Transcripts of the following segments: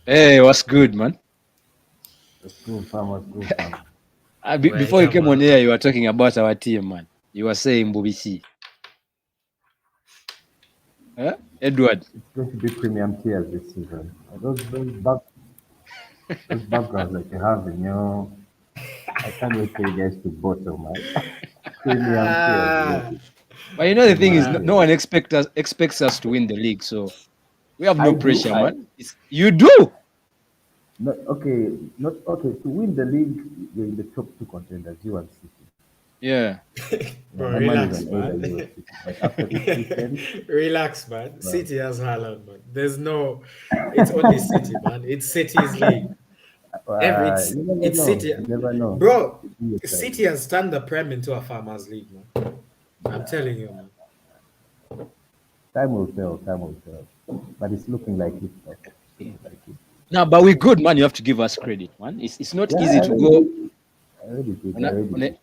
Hey, what's good, man? Let's go, fam. Let's go, fam. Before you came on here, you were talking about our team, man. You were saying Bobisi. Huh? Edward. It's going to be premium tiers this season. Those backgrounds that you have in your, I can't wait for you guys to bottle, man. Premium tiers, Ah, baby. But you know the thing is, Premium man. no tiers. one expects us to win the league, so we have no I do. pressure, man. You do. Not okay. Not okay. To win the league, you're in the top two contenders. You and City. Yeah. Yeah, Bro, my money is relax, on either man. you or City. But after this weekend, Relax, man. well, City has Haaland, man. It's only City, man. It's City's league. you never It's know. City, You never know. bro. Give me a City time. has turned the Prem into a farmers league, man. I'm telling you, man. Time will tell. Time will tell. But it's looking like it. Though. It's looking like it. No, but we're good, man. You have to give us credit, man. It's not Yeah, easy to go I already did. on, I a, already on a did.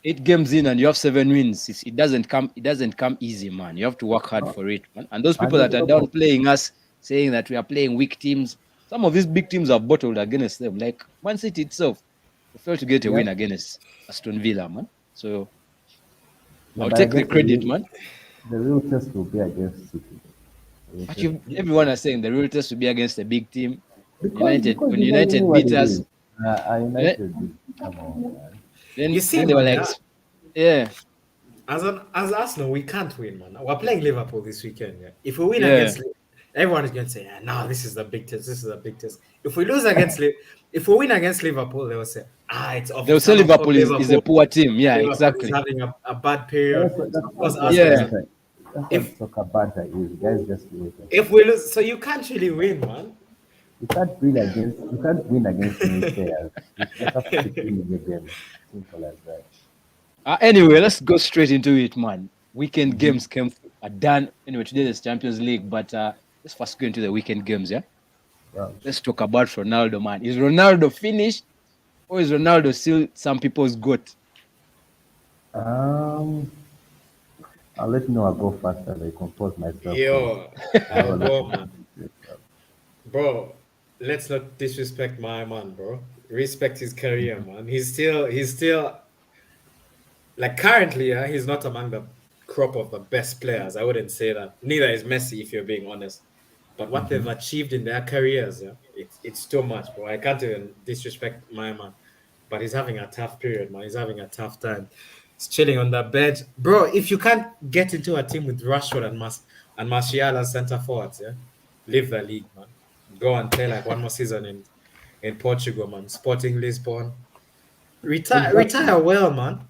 8 games in and you have 7 wins. It doesn't come easy, man. You have to work hard for it, man. And those people And that it's are not downplaying us, saying that we are playing weak teams, some of these big teams have bottled against them. Like Man City itself, they failed to get a yeah, win against Aston Villa, man. So yeah, I'll but I take the guess credit, man. the real test will be against City. The real But test will be everyone is saying the real test will be against a big team. because When you know United what beat it us, is. I eh, United, come on, man. You then see, they were man, like, yeah. yeah, As Arsenal, we can't win, man. We're playing Liverpool this weekend. Yeah. If we win yeah. against, everyone is going to say, no, this is the big test. This is the big test. If we lose against, if we win against Liverpool, they will say, They'll it's say an off of Liverpool is a Liverpool. poor team. Yeah, Liverpool is exactly. having a bad Yeah, period. Of course, that's what Arsenal is. Yeah. banter. That's If what soccer banter is. Guys, just wait and if see. we lose, so you can't really win, man. You can't win against naysayers. You just have to keep winning the game. Simple as that. Anyway, let's go straight into it, man. Weekend games are done. Anyway, today is Champions League, but let's first go into the weekend games, yeah? Yeah. Let's talk about Ronaldo, man. Is Ronaldo finished or is Ronaldo still some people's goat? Um, I'll let you know I'll go faster. I compose myself because Yo, I have a I'll lot go, of man. things to say. Bro, let's not disrespect my man, bro. Respect his career, man. He's still like currently, he's not among the crop of the best players. I wouldn't say that. Neither is Messi, if you're being honest. But what they've achieved in their careers, yeah, it's too much, bro. I can't even disrespect my man. But he's having a tough period, man. He's having a tough time. He's chilling on the bench. Bro, if you can't get into a team with Rashford and Martial as centre forwards, yeah, leave the league, man. Go and play like one more season in Portugal, man. Sporting Lisbon. Exactly, Retire well, man.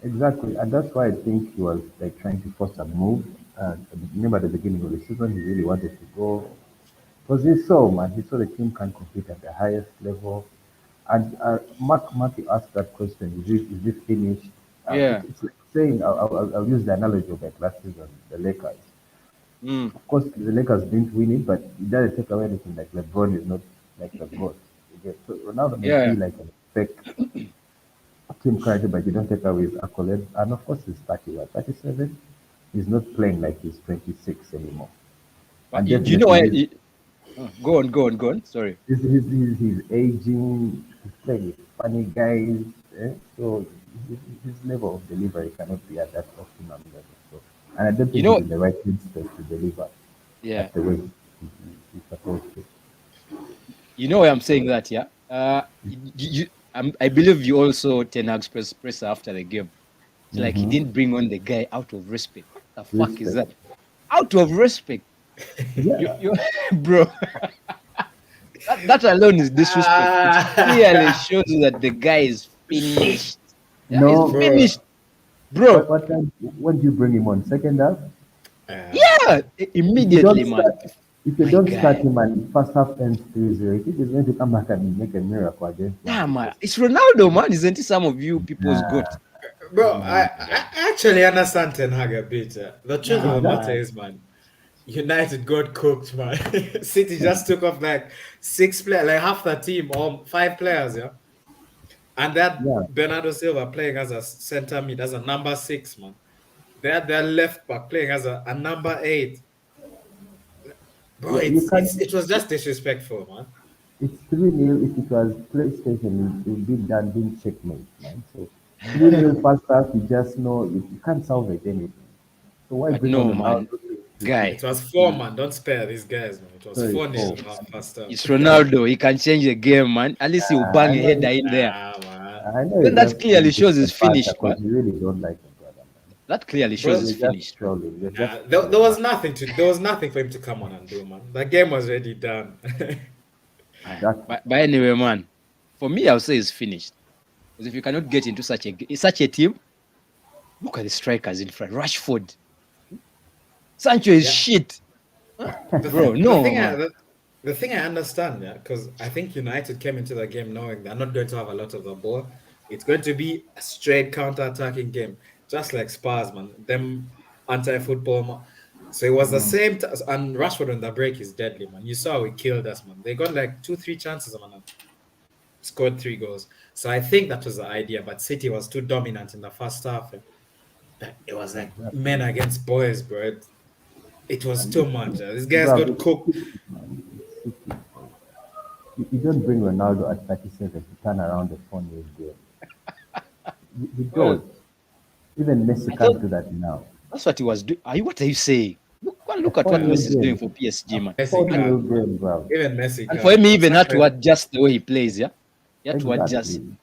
exactly, and that's why I think he was like trying to force a move. Remember at the beginning of the season, he really wanted to go because he saw the team can compete at the highest level. And Matthew asked that question: is it finished? Yeah. It's like saying I'll use the analogy of like last season, the Lakers. Mm. Of course, the Lakers didn't win it, but it doesn't take away anything. Like LeBron is not like the goat. So Ronaldo may Yeah. be like a fake team character, but you don't take away his accolades. And of course, he's 30, what, 37. He's not playing like he's 26 anymore. But And you know why? definitely, Go on. Sorry. he's aging. He's playing with funny guys. So his level of delivery cannot be at that optimum level. So, and I don't You think he's know, in the right headspace to deliver yeah. at the way he's supposed to. You know why I'm saying that, yeah? I believe you also Ten Hag's press after the game. It's like he didn't bring on the guy out of respect. The fuck is Respect. that? Out of respect. Yeah. You bro. That alone is disrespect. It clearly Ah, shows you that the guy is finished. Yeah, he's No. bro. finished, bro. When do you bring him on? Second half? Yeah, If you don't immediately, man. start, if you My don't start guy. him and first half ends 3-0, you think he's going to come back and make a miracle against Man Nah, man. City? It's Ronaldo, man. Isn't he some of you people's goat? Nah, Bro, nah. I actually understand Ten Hag a bit. The truth of Nah, the matter man. is, man, United got cooked, man. City just took off like six players, like half the team, or five players, yeah. And that Yeah, Bernardo Silva playing as a center mid, as a number six, man. They had their left back playing as a number eight. Bro, Yeah, you can't. it was just disrespectful, man. It's 3-0. If it was PlayStation, it would be done, being checkmate, man. So 3-0 first half, you just know you can't salvage anything. So why But bring on no, man, Ronaldo to guy, It was 4, man. Don't spare these guys, man. It was sorry, 4-0 4? half past up. it's Ronaldo. He can change the game, man. At least he'll I bang a know, header in there. Nah, man. I know Then you that just clearly this shows he's the banter finished, man. because you really don't like him, brother, man. That clearly Bro, shows You're he's just finished. trolling. You're Nah, just there trolling, was man. nothing for him to come on and do, man. That game was already done. Exactly. But anyway, man, for me, I'll say it's finished. Because if you cannot get into such a team, look at the strikers in front. Rashford, Sancho is Yeah. shit, The bro. thing, No, man. the thing I understand, yeah, because I think United came into the game knowing they're not going to have a lot of the ball. It's going to be a straight counter-attacking game, just like Spurs, man. Them anti-football, man. So it was the same. And Rashford on the break is deadly, man. You saw he killed us, man. They got like 2-3 chances, man, and scored 3 goals. So I think that was the idea. But City was too dominant in the first half. That it was like men against boys, bro. It was too much. These guys Bro, got cooked. you don't bring Ronaldo at 37 to turn around the 4-0 game. You Well, don't. Even Messi I can't thought do that now. that's what he was doing. What are you saying? Look A at what 4-0 Messi is doing game. for PSG, man. A Messi 4-0 can't, game, man. bro. Even Messi And for him, can't. he Man. even had to adjust the way he plays. Yeah, he had to adjust. Exactly.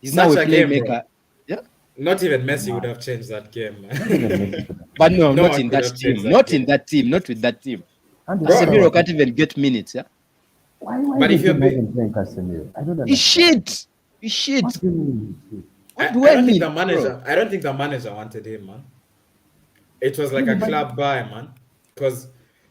He's now a Such a game, bro. playmaker. Yeah, Not even Messi would have changed that game, Not even man. Messi could have but changed. no, No not one in could that have team. changed that Not in game. that team. Not with that team. And the Bro, other Casemiro one, can't even get minutes. Yeah, why but did if you you're not be, even playing Casemiro? I don't he's understand. shit. He's shit. What do you mean? He's shit? What do I I don't think mean, the bro? manager. I don't think the manager wanted him, man. It was like Yeah, a but club buy, man. Because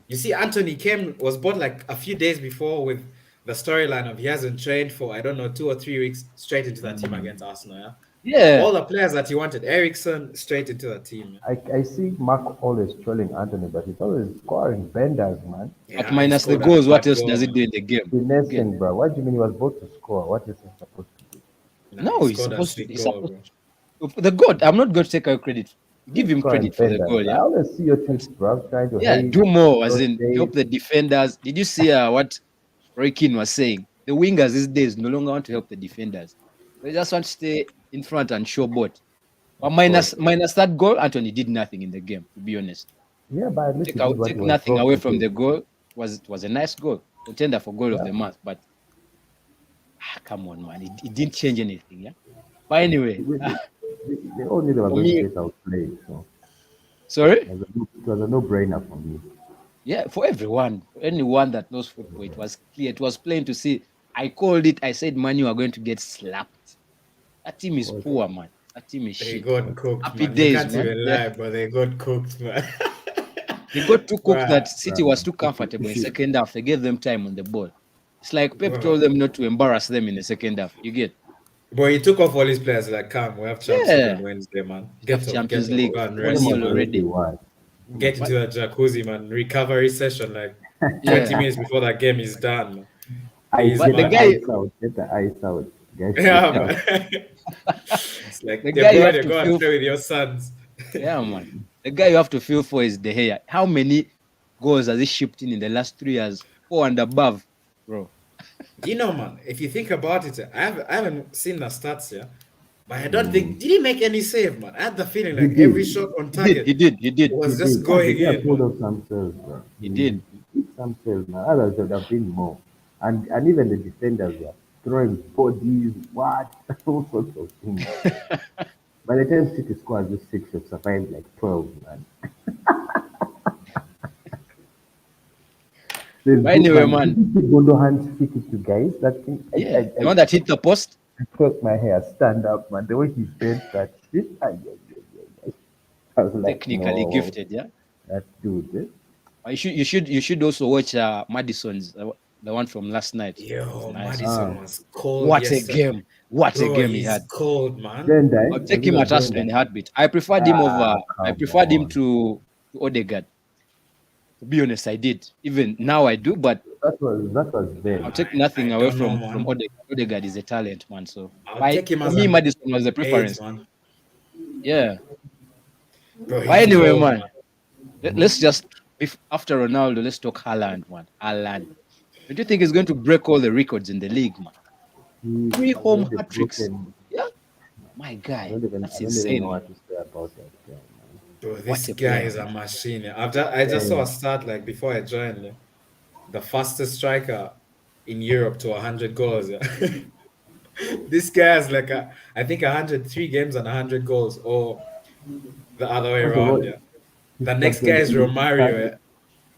you see, Anthony was bought like a few days before with the storyline of he hasn't trained for I don't know 2 or 3 weeks straight into that team against Arsenal. Yeah, Yeah, all the players that he wanted, Ericsson straight into the team. I see Mark always trolling Anthony, but he's always scoring benders, man. but He minus the scored a goals, what bad else goal, does he man. do in the game? Again, Finessing, bro. What do you mean he was about to score? What is he supposed to do? Nah, he no, he's scored a supposed to. sick He's goal, supposed bro. the God. I'm not going to take our credit. Give He's him scoring credit for the benders. goal. I Yeah, always see your but tweets, bro, trying to yeah, hate, do more. As in, help rotate. the defenders. Did you see what Roy Keane was saying? The wingers these days no longer want to help the defenders. They just want to stay in front and showboat. But Of course. minus that goal, Anthony did nothing in the game. To be honest, Yeah, but at least he did what he take was nothing supposed away to from do. the goal. It was a nice goal, contender for goal of Yeah. the month. But come on, man, it didn't change anything. Yeah. But anyway, They all knew they were for going to me, get outplayed, so sorry. it was a no-brainer for me. Yeah, for everyone, for anyone that knows football, it was clear. It was plain to see. I called it. I said, "Man, you are going to get slapped." That team is poor, man. That team is They shit. got cooked, Happy man. You days, can't man. even Yeah, lie, but they got cooked, man. they got too cooked Bruh, that City was too comfortable in second half. They gave them time on the ball. It's like Pep bro. told them not to embarrass them in the second half. You get? Boy, he took off all his players like, come, we have Champions League Yeah, on Wednesday, man. we have Get Champions up, League go and Tell him rest, 1-0 what man. he already. was. Get into But the jacuzzi, man. Recovery session, like 20 yeah, minutes before that game is done, man. Ice, He's but the get mad. the guy, ice out. Get the ice out. Guys, get Yeah, out. man. It's like, the yeah, guy you have brother, to go and feel. play with your sons. Yeah, man. The guy you have to feel for is De Gea. How many goals has he shipped in the last 3 years? 4 and above, bro. You know, man, if you think about it, I haven't seen the stats here, but I don't think, did he make any save, man? I had the feeling He like every did. shot on He did. He target did. He did. He was just did. And the going guy in, pulled man. off some sales, bro. He did. He did some sales, man. Others would have been more. And even the defenders were throwing bodies, what? All sorts of things. By the time City scores this 6, you've survived like 12, man. There's But anyway, Bookman. man. Did you see Gundogan's free kick, you guys? That thing, Yeah, the one that hit the post. I crossed my hair, stand up, man. The way he bent that shit, I was like, Technically no, gifted, yeah. that dude. But you should also watch Madison's the one from last night. Yo, Nice. Madison was cold What a yesterday. game! What a Bro, game he he's had. cold, man. Then die. I'll take him at Arsenal in a heartbeat. I preferred him over. I Come preferred him on. to Odegaard. To be honest, I did. Even now I do, but That was then. I'll take nothing I away don't know, from man. Odegaard. Odegaard is a talent, man. So I'll by, take him for as me, an Madison was the 8, preference. man. Yeah. Bro, But he's anyway, cold, man, let's just after Ronaldo, let's talk Haaland, man. Haaland. Don't you think he's going to break all the records in the league, man? He 3 home already hat tricks. broken. Yeah, my guy, that's I don't even know insane, man. what to say about that guy, man. Bro, What this a guy player, is a man. machine. I just saw a stat like before I joined. The fastest striker in Europe to 100 goals. Yeah. This guy has like I think 103 games and 100 goals, or the other way First of around. all, Yeah. his The next guy Champions is League Romario.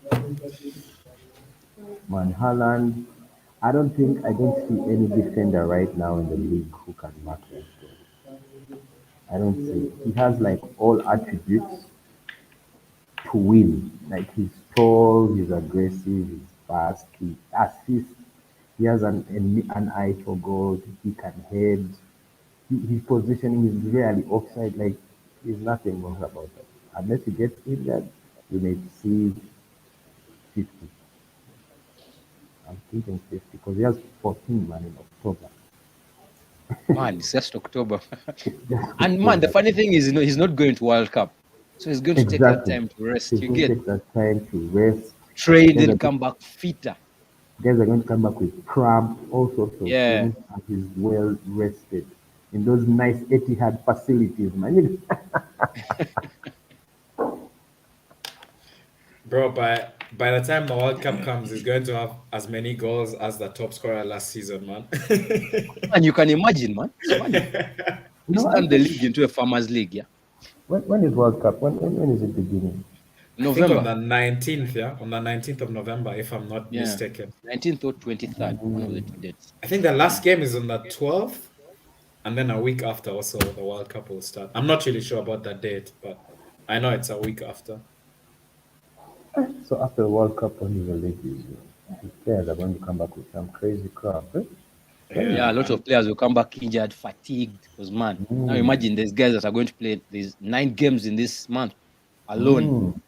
start, Yeah. man, Haaland. I don't see any defender right now in the league who can mark that goal. I don't see. He has like all attributes to win. Like he's tall, he's aggressive, he's fast, he assists. He has an eye for goals. He can head. His positioning is really offside. Like there's nothing wrong about that. Unless he gets injured, you may see 50. I'm thinking 50 because he has 14 man in October. Man, it's just October. It's just And man, the October. funny thing is, he's not going to World Cup. So he's going to take that Exactly. time to rest. He's You going to get take that time to rest. train, Guys then are, come back fitter. guys are going to come back with cramp, all sorts of Yeah. things, and he's well rested in those nice Etihad facilities, man. Bro, by the time the World Cup comes, he's going to have as many goals as the top scorer last season, man. And you can imagine, man. It's funny. He's I turned the think league into a farmers league, yeah. when is World Cup? When is it beginning? I think on November. the 19th, yeah, on the 19th of November, if I'm not Yeah. mistaken. 19th or 23rd, one of the 2 dates. I think the last game is on the 12th, and then a week after also the World Cup will start. I'm not really sure about that date, but I know it's a week after. So after the World Cup, when is the league? These players are going to come back with some crazy crap. Eh? Yeah, a lot of players will come back injured, fatigued. Because man, now imagine there's guys that are going to play these 9 games in this month alone.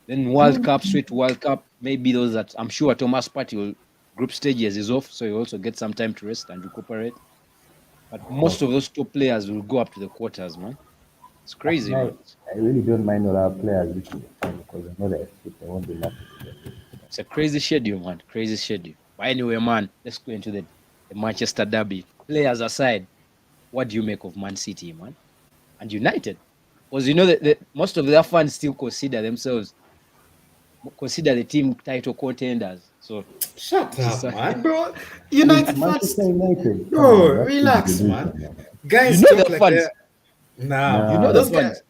Then World Cup, straight to World Cup. Maybe those that I'm sure Thomas Partey will group stages is off, so he also get some time to rest and recuperate. But most of those top players will go up to the quarters, man. It's crazy, man. I really don't mind all our players this time because I know that they won't be lucky to get it. It's a crazy schedule, man. Crazy schedule. But anyway, man, let's go into the Manchester derby. Players aside, what do you make of Man City, man? And United? Because you know that most of their fans still consider the team title contenders. So Shut up, a- man, bro. United fans, Manchester United. Come bro, on, that's relax, delusion, man. Guys You know talk the like fans. they're nah, You know those the fans. guys.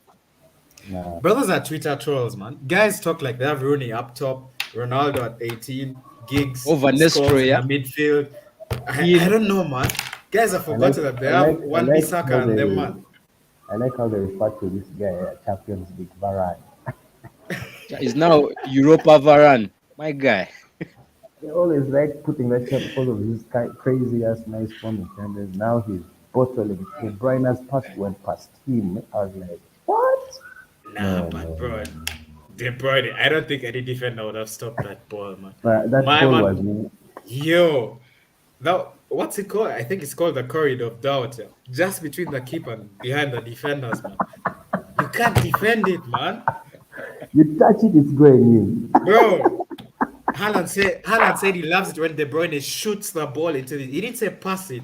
Nah. Brothers are Twitter trolls, man. Guys talk like they have Rooney up top, Ronaldo at 18, Giggs, Over Scholes Nestro, in yeah? the midfield. I don't know, man. Guys have forgotten that they have one Bissaka and them, man. I like how they refer to this guy Champions League Varane. Is now Europa Varane. My guy. They always like putting that shit because of his crazy ass nice form and then now he's bottling. The Bruyne's pass went past him. I was like, what? Nah, but bro, De Bruyne, I don't think any defender would have stopped that ball, man. But that My goal man, was yo, now what's it called? I think it's called the corridor of doubt. Yeah? Just between the keeper and behind the defenders, man. You can't defend it, man. you touch it, it's going in. Bro, Haaland said he loves it when De Bruyne shoots the ball into it. He didn't say pass it.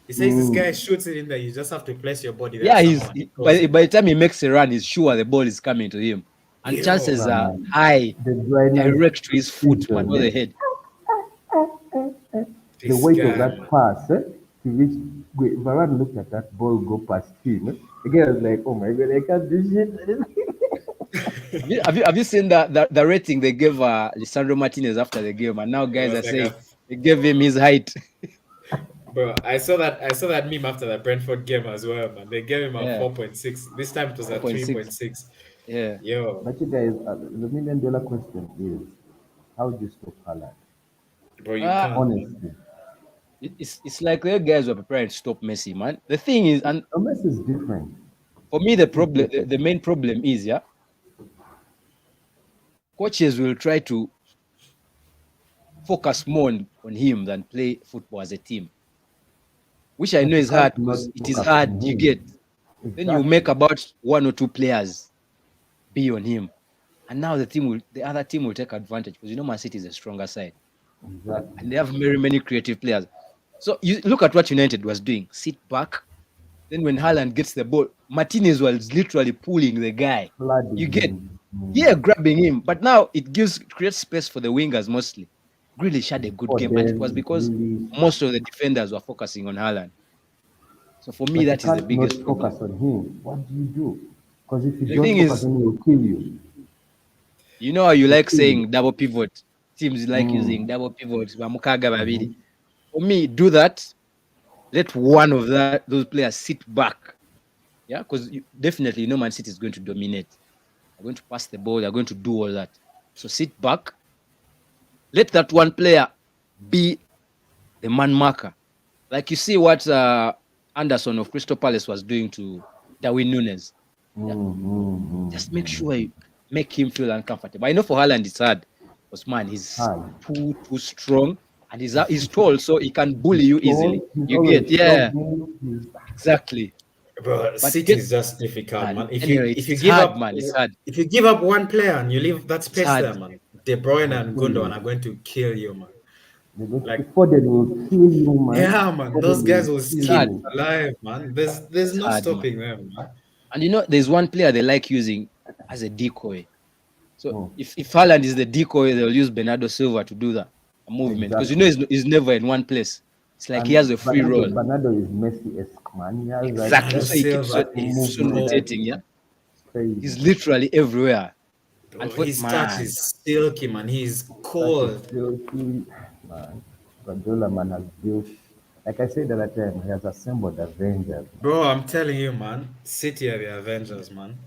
He says this guy shoots it in there. You just have to place your body there. Yeah, by the time he makes a run, he's sure the ball is coming to him. And chances are high, direct to his foot, man, or the head. The weight of that pass, to which Varane looked at that ball go past him. Again, I was like, oh my god, I can't do shit. Have you seen the rating they gave Lisandro Martinez after the game? And now guys are saying they gave him his height. Bro, I saw that meme after the Brentford game as well, man. They gave him a 4.6. This time it was a 3.6. Yeah. Yo. But you guys, the $1 million question is, how do you stop Haaland? Bro, you can't. Honestly. It's like the guys were preparing to stop Messi, man. The thing is, and Messi is different. For me, the main problem is, coaches will try to focus more on him than play football as a team, which I know is hard because it is hard. You get then you make about 1 or 2 players be on him. And now the other team will take advantage because Man City is a stronger side Exactly. and they have very many creative players. So you look at what United was doing: sit back. Then when Haaland gets the ball, Martinez was literally pulling the guy. You Flooding get, him. yeah, grabbing him. But now it creates space for the wingers mostly. Grealish had a good For game, and it was them, because really. most of the defenders were focusing on Haaland. So for me, But you that is the can't not biggest problem. focus on him. What do you do? Because if you The don't thing focus is, on him, he'll kill you. you know how you He'll like kill you. saying double pivot. Teams like using Mm. double pivot. Bamukaga babiri. Mm-hmm. For me, do that. Let one of those players sit back. Yeah, because definitely Man City is going to dominate. They're going to pass the ball. They're going to do all that. So sit back. Let that one player be the man marker. Like you see what Anderson of Crystal Palace was doing to Darwin Nunes. Yeah? Just make sure you make him feel uncomfortable. I know for Haaland it's hard because he's Hard. too strong and he's tall, so he can bully you easily. Tall. He's You get, always yeah, shouting. He's exactly. Bro, But City is just difficult, man. anyway, If you it's give hard, up man. It's hard. if you give up one player and you leave that It's space hard. there, man, De Bruyne they'll and kill Gundogan you. are going to kill you, man. Like, Before they will kill you, man. yeah, man, Before they those will guys will It's kill skin hard. you you. alive, man. There's It's no hard, man. stopping them, man. And there's one player they like using as a decoy. So Oh, if Haaland is the decoy, they'll use Bernardo Silva to do that a movement because exactly. he's never in one place. It's like he has And a free roll. Bernardo is Messi-esque, man. He has like Exactly. Bernardo that So he keeps Silva certain is keeps on movement cold, that rotating. is Yeah, crazy. he's literally everywhere. And bro. for His touch man, is silky, man. He's That is cold. filthy, man. Guardiola, man, has built, like I said the other time, he has assembled Avengers, man. Bro, I'm telling you, man. City are the Avengers, man.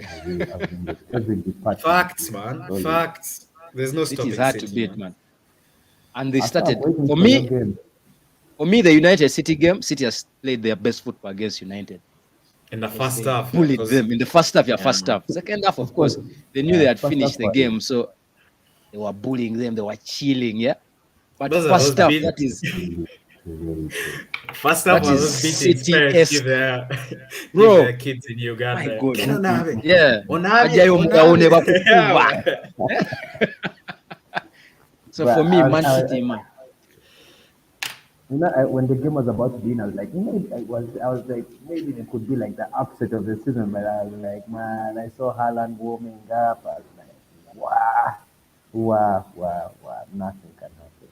As in with every department, Facts, is man. solid. Facts. There's no City is stopping hard to City, beat, man. man. And they After I'm started waiting for for your me. game. For me, the United City game, City has played their best football against United In the because first they half, yeah, bullied because them in the first half. Yeah, yeah, first man. half. Second half, of Of course, course, they knew they had first half finished the was game, so they were bullying them. They were chilling. Yeah, but Those are first those half, beat. really, really good. First half that was is those beatings City parents give esque, their give their bro. kids in My Uganda. God. Get on Navi. Yeah. Onavi, Ajayo Onavi. mugaone Yeah, bakukumba. man. So But for me, Man City, man. when the game was about to begin, I was like, I was like, maybe it could be like the upset of the season. But I was like, man, I saw Haaland warming up. I was like, wow, wow, nothing can happen.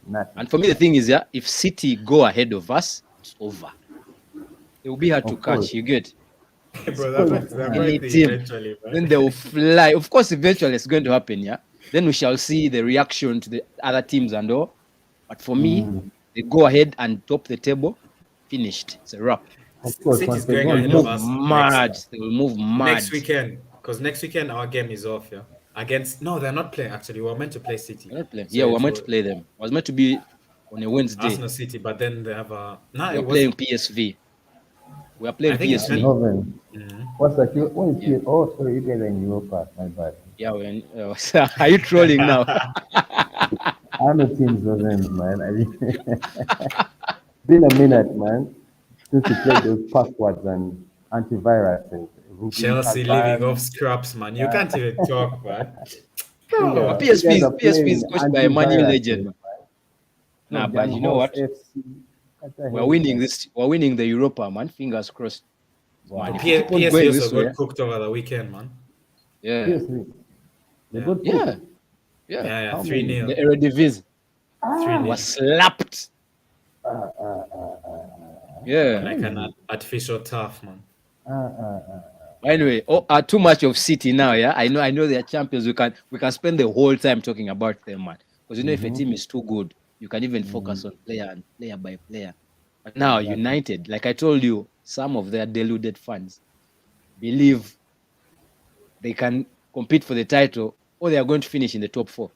Nothing And for can me, the thing happen. is, yeah, if City go ahead of us, it's over. It will be hard to Of course, catch. You get Bro, because they're going any to team. eventually, man. Then they will fly. Of course, eventually it's going to happen. Yeah. Then we shall see the reaction to the other teams and all. But for me, they go ahead and top the table. Finished. It's a wrap. City's once they going go They will on ahead of move top, us mad. They will move next mad. weekend. Because next weekend our game is off, yeah. Against no, they're not playing actually. We were meant to play City. We're not playing. So Yeah, we're it meant to was play them. It was meant to be on a Wednesday. Arsenal City, but then they have a no, We're it was playing PSV. We are I playing think it's you PSV. meant haven't. Mhm. What's that? What is Yeah. it? Oh, sorry, you guys are in Europa. My bad. Yeah. Are you trolling now? I'm a team Zozens, man. Been a minute, man, since we played those passwords and antiviruses. Ruben Chelsea living off Kazan. scraps, man. You can't even talk, man. Bro, Bro. You guys are PSV playing is coached by a Man U legend, antiviruses. man. Nah, Not but Young you know Horse what? FC. What the We're hell is winning that? this. We're winning the Europa, man. Fingers crossed, man. But If we keep on PSV going also this way, got cooked over the weekend, man. yeah, Seriously, they Yeah. got yeah, cooked. yeah. Yeah, How 3 many? In the 0 Eredivisie, 3 was 0 slapped. Yeah. like an Crazy. artificial turf, man. Uh, uh, uh. Anyway, too much of City now. Yeah, I know they're champions. We can spend the whole time talking about them, man. Because if a team is too good, you can even focus on player by player. But now Exactly. United, like I told you, some of their deluded fans believe they can compete for the title or they are going to finish in the top four.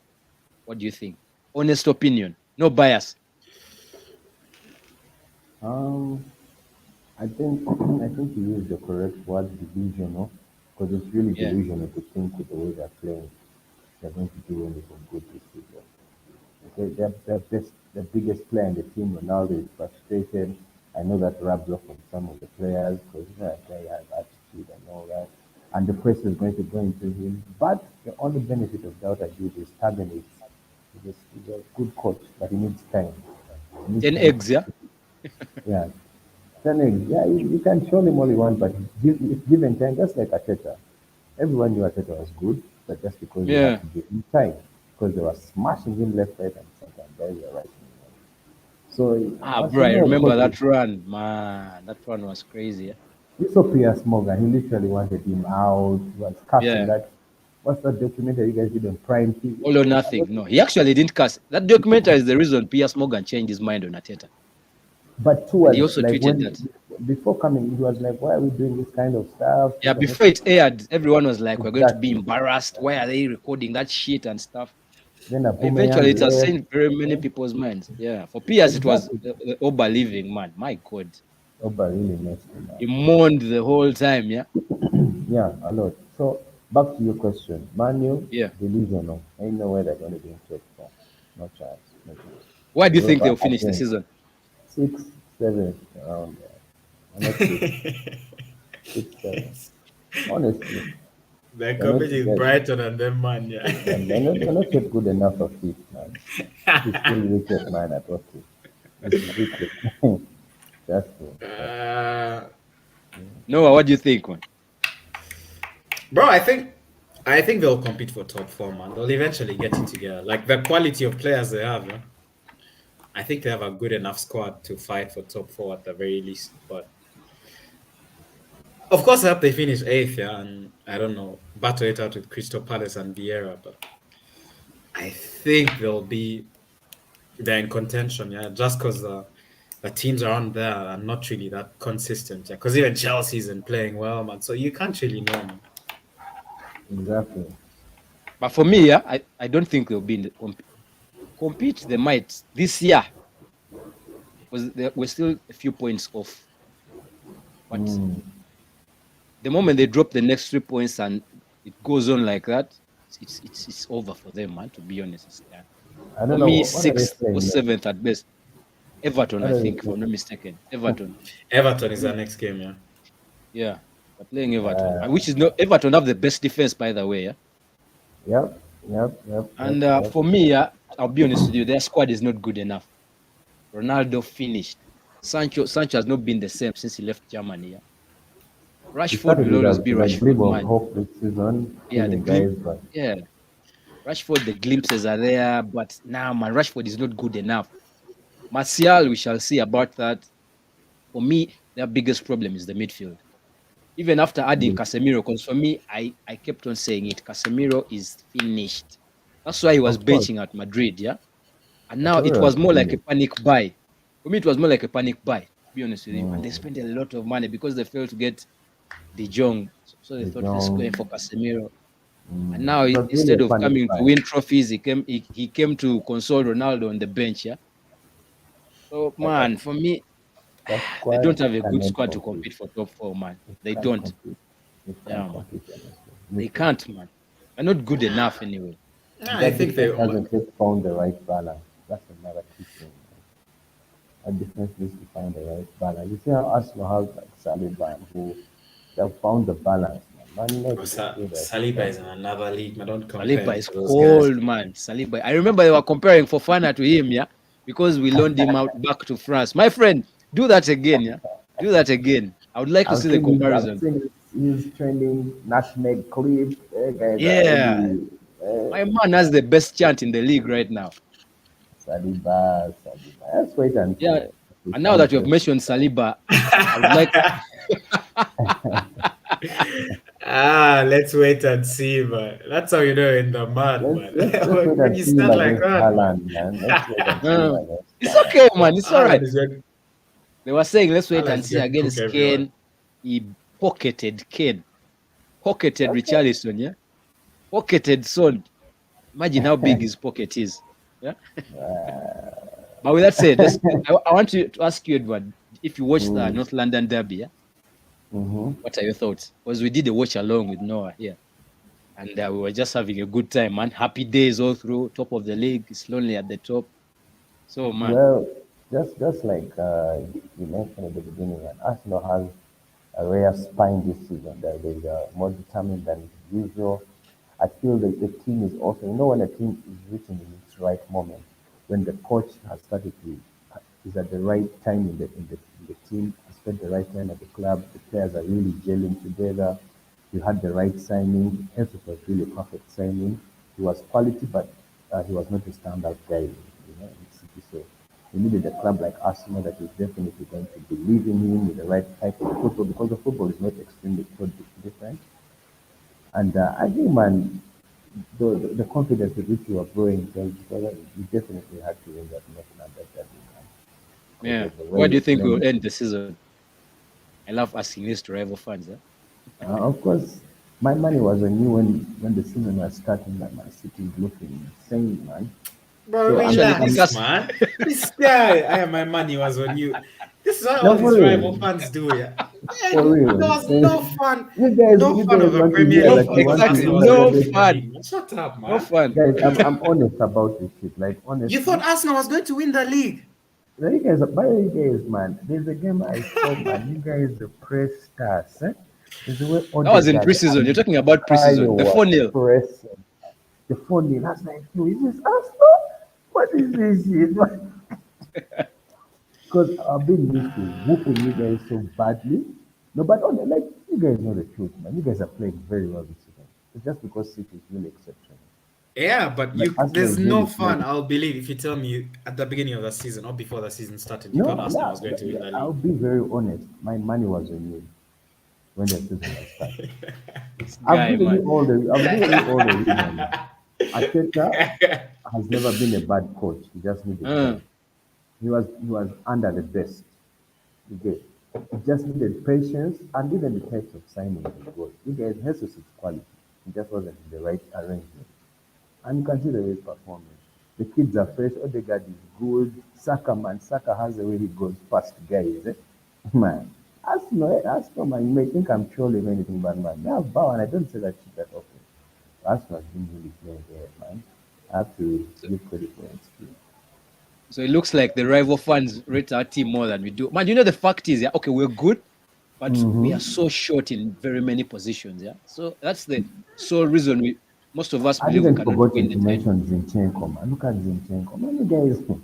What do you think? Honest opinion, no bias. Um, I think I think you used the correct word, delusional, because it's really Yeah, delusional to think with the way they're playing, they're going to do anything good this season. Okay, the biggest player in the team, Ronaldo, is frustrated. I know that rubs off on some of the players because they have attitude and all that. And and the press is going to go into him. But the only benefit of doubt I give is Taben is a good coach, but he needs time. He needs 10 time eggs, yeah? yeah. Telling, yeah, you can show him all you want, but if given time, just like Ateta. Everyone knew Ateta was good, but just because you had Yeah. to give him time, because they were smashing him left, right, and center, and there you are right. So, as Bro, you I know, remember coaches, that run. Man, that run was crazy. Yeah. you saw Piers Morgan, he literally wanted him out, he was casting Yeah. that. What's that documentary you guys did on Prime TV? All or nothing. No, he actually didn't cast. That documentary is the reason Piers Morgan changed his mind on Ateta. But And he towards also like tweeted when that. before coming, he was like, "Why are we doing this kind of stuff? Yeah, People are not before it aired, everyone was like, we're going to be exactly." embarrassed. Why are they recording that shit and stuff? Then Eventually, Aubameyang it has left. changed very many people's minds. Yeah. For Piers, it was Exactly. the Oba leaving, man. My God. Oba really messed him He up. mourned the whole time. Yeah. Yeah, a lot. So back to your question, Manu, Yeah. delusional. Ain't no way they're going to be in top four. No chance. No chance. Why do you think Europa, they'll I finish the think season? 6, 7 around there. Honestly, 6, 7. Honestly, The they're not company is they're, Brighton and them, man. Yeah. they're not yet good enough for fit, man. This is still wicked, man. At Oxford. This is wicked. That's true. uh, Noah, what do you think, man? bro, I think they'll compete for top four, man. They'll eventually get it together. Like the quality of players they have, yeah? I think they have a good enough squad to fight for top four at the very least. But of course, I hope they finish eighth, yeah, and I don't know, battle it out with Crystal Palace and Vieira. But I think they're in contention, yeah, just because the teams around there are not really that consistent, yeah. Because even Chelsea isn't playing well, man. So you can't really know, man. Exactly. But for me, yeah, I don't think they'll be in the compete. They might this year because we're still a few points off. But Mm. the moment they drop the next 3 points and it goes on like that, it's over for them, man. To be honest, it's done. I For don't know me, what are they sixth or playing next. seventh at best. Everton, What I are they think, if playing? I'm not mistaken. Everton. Everton is our next game, yeah. Yeah. They're playing Everton. Uh, Which is not Everton have the best defense, by the way, yeah. yep, yep. And for me, yeah, I'll be honest with you, their squad is not good enough. Ronaldo finished. Sancho has not been the same since he left Germany. Yeah. He Rashford started will always be with a glib Rashford, of man. hope this season, Yeah, killing guys, but yeah. Rashford, the glimpses are there, but now, man, Rashford is not good enough. Martial, we shall see about that. For me, their biggest problem is the midfield. Even after adding yes, Casemiro, because for me, I kept on saying it, Casemiro is finished. That's why he was of course, benching at Madrid, yeah. And now it Casemiro was has more like a finished. panic buy. For me, it was more like a panic buy, to be honest with you. And they Mm, spent a lot of money because they failed to get De Jong. So they De thought, let's go in Jong, for Casemiro. And mm. now It was really a instead of panic coming to buy. win trophies, he came to console Ronaldo on the bench, yeah. So But that, man, for me, that they squad don't have a good cannot squad to compete. compete for top four, man. It They can't don't. compete. It Yeah, can't man. compete, honestly. They Literally. can't, man. They're not good enough anyway. Nah, I That think they. defense hasn't yet found the right balance. That's another key thing. That defense needs to find the right balance. You see how Arsenal have like Saliba and who they have found the balance. Man Oh, United is still there Saliba is in struggling. another league, man. Don't compare Saliba me is to those guys. cold, man. Saliba. I remember they were comparing Fofana to him, yeah, because we loaned him out back to France. My friend, do that again, yeah. Do that again. I would like to see the I've comparison. seen his trending nutmeg clip. Guys are Yeah, really my man has the best chant in the league right now. Saliba. Let's wait and see. Yeah, It and now sounds that you have interesting. mentioned Saliba, I would like. Let's wait and see, man. That's how you know in the mud, man. Let's wait When and you see him start like against that, man. Haaland, man. Let's wait and see him No, against it's Haaland. okay, man. It's all Haaland right. is going, They were saying, let's wait Haaland and is see going to cook against everyone. Kane. He pocketed Kane, pocketed Okay. Richarlison, yeah, pocketed Son. Imagine how big his pocket is. Yeah. But with that said, I want to ask you, Edward, if you watched the Mm, North London Derby, yeah, mm-hmm. what are your thoughts? Because we did a watch along with Noah here, and we were just having a good time, man. Happy days all through. Top of the league. It's lonely at the top. So, man, Well, just like you mentioned at the beginning, Arsenal has a rare spine this season. They are more determined than usual. I feel that the team is also, when a team is reaching in its right moment, when the coach has started to, is at the right time in the team, spent the right time at the club, the players are really gelling together. You had the right signing. Jesus was really perfect signing. He was quality, but he was not a standout guy, in City. So he needed a club like Arsenal that is definitely going to believe in him with the right type of football, because the football is not extremely different. And I think, man, the confidence with which you are growing, because you definitely had to win that match, man. Yeah. Of the Where way do you think we'll playing. end the season? I love asking this to rival fans. Of course, my money was on you when the season was starting. That my City is looking insane, man. Bro, So Actually, I'm relax, man. This guy, my money was on you. This is what no all for these rival real, fans do, yeah. for Man, there real. was no fun, You no fun guys of the want to Premier hear no, that League you because want to exactly. Arsenal win was going No to win the everything. fun. league. Man, shut up, No man. fun. Guys, I'm honest about this shit. Like You thought honestly, Arsenal was going to win the league. now you guys, by you guys, man. There's a game I saw, man. You guys, the press stars, eh? There's a way That was in Odegaard preseason. You're and talking about Kyle preseason. The was 4-0. pressing. The phone, that's like, yo, is this Arsenal? What is this shit? Because I've been used to whooping you guys so badly. No, but like, you guys know the truth, man. You guys are playing very well this season. It's just because City is really exceptional. Yeah, but But Arsenal there's is no really fun. playing. I'll believe if you tell me at the beginning of the season or before the season started, you thought No, Arsenal was going to win the I'll league. be very honest. My money was on you when the season was starting. This I've guy, given you man. all the I've given you all the reasons. Arteta has never been a bad coach. He just needed Uh, time. He was under the best. You get. He just needed patience and even the types of signing as well. You guys, Jesus is quality. He just wasn't in the right arrangement. And you can see the way he's performing. The kids are fresh. Odegaard is good. Saka, man. Saka has the way he goes past guys. Man. Arsenal, man. You may think I'm trolling or anything, but man, they have Bow, and I don't say that shit that often. Arsenal has been really playing there, man. I have to so, give credit for it. so it looks like the rival fans rate our team more than we do. Man, the fact is, yeah, okay, we're good, but we are so short in very many positions, yeah. So that's the sole reason most of us I've believe we even cannot win forgotten the to title. mention Zinchenko, man. Look at Zinchenko. Man, you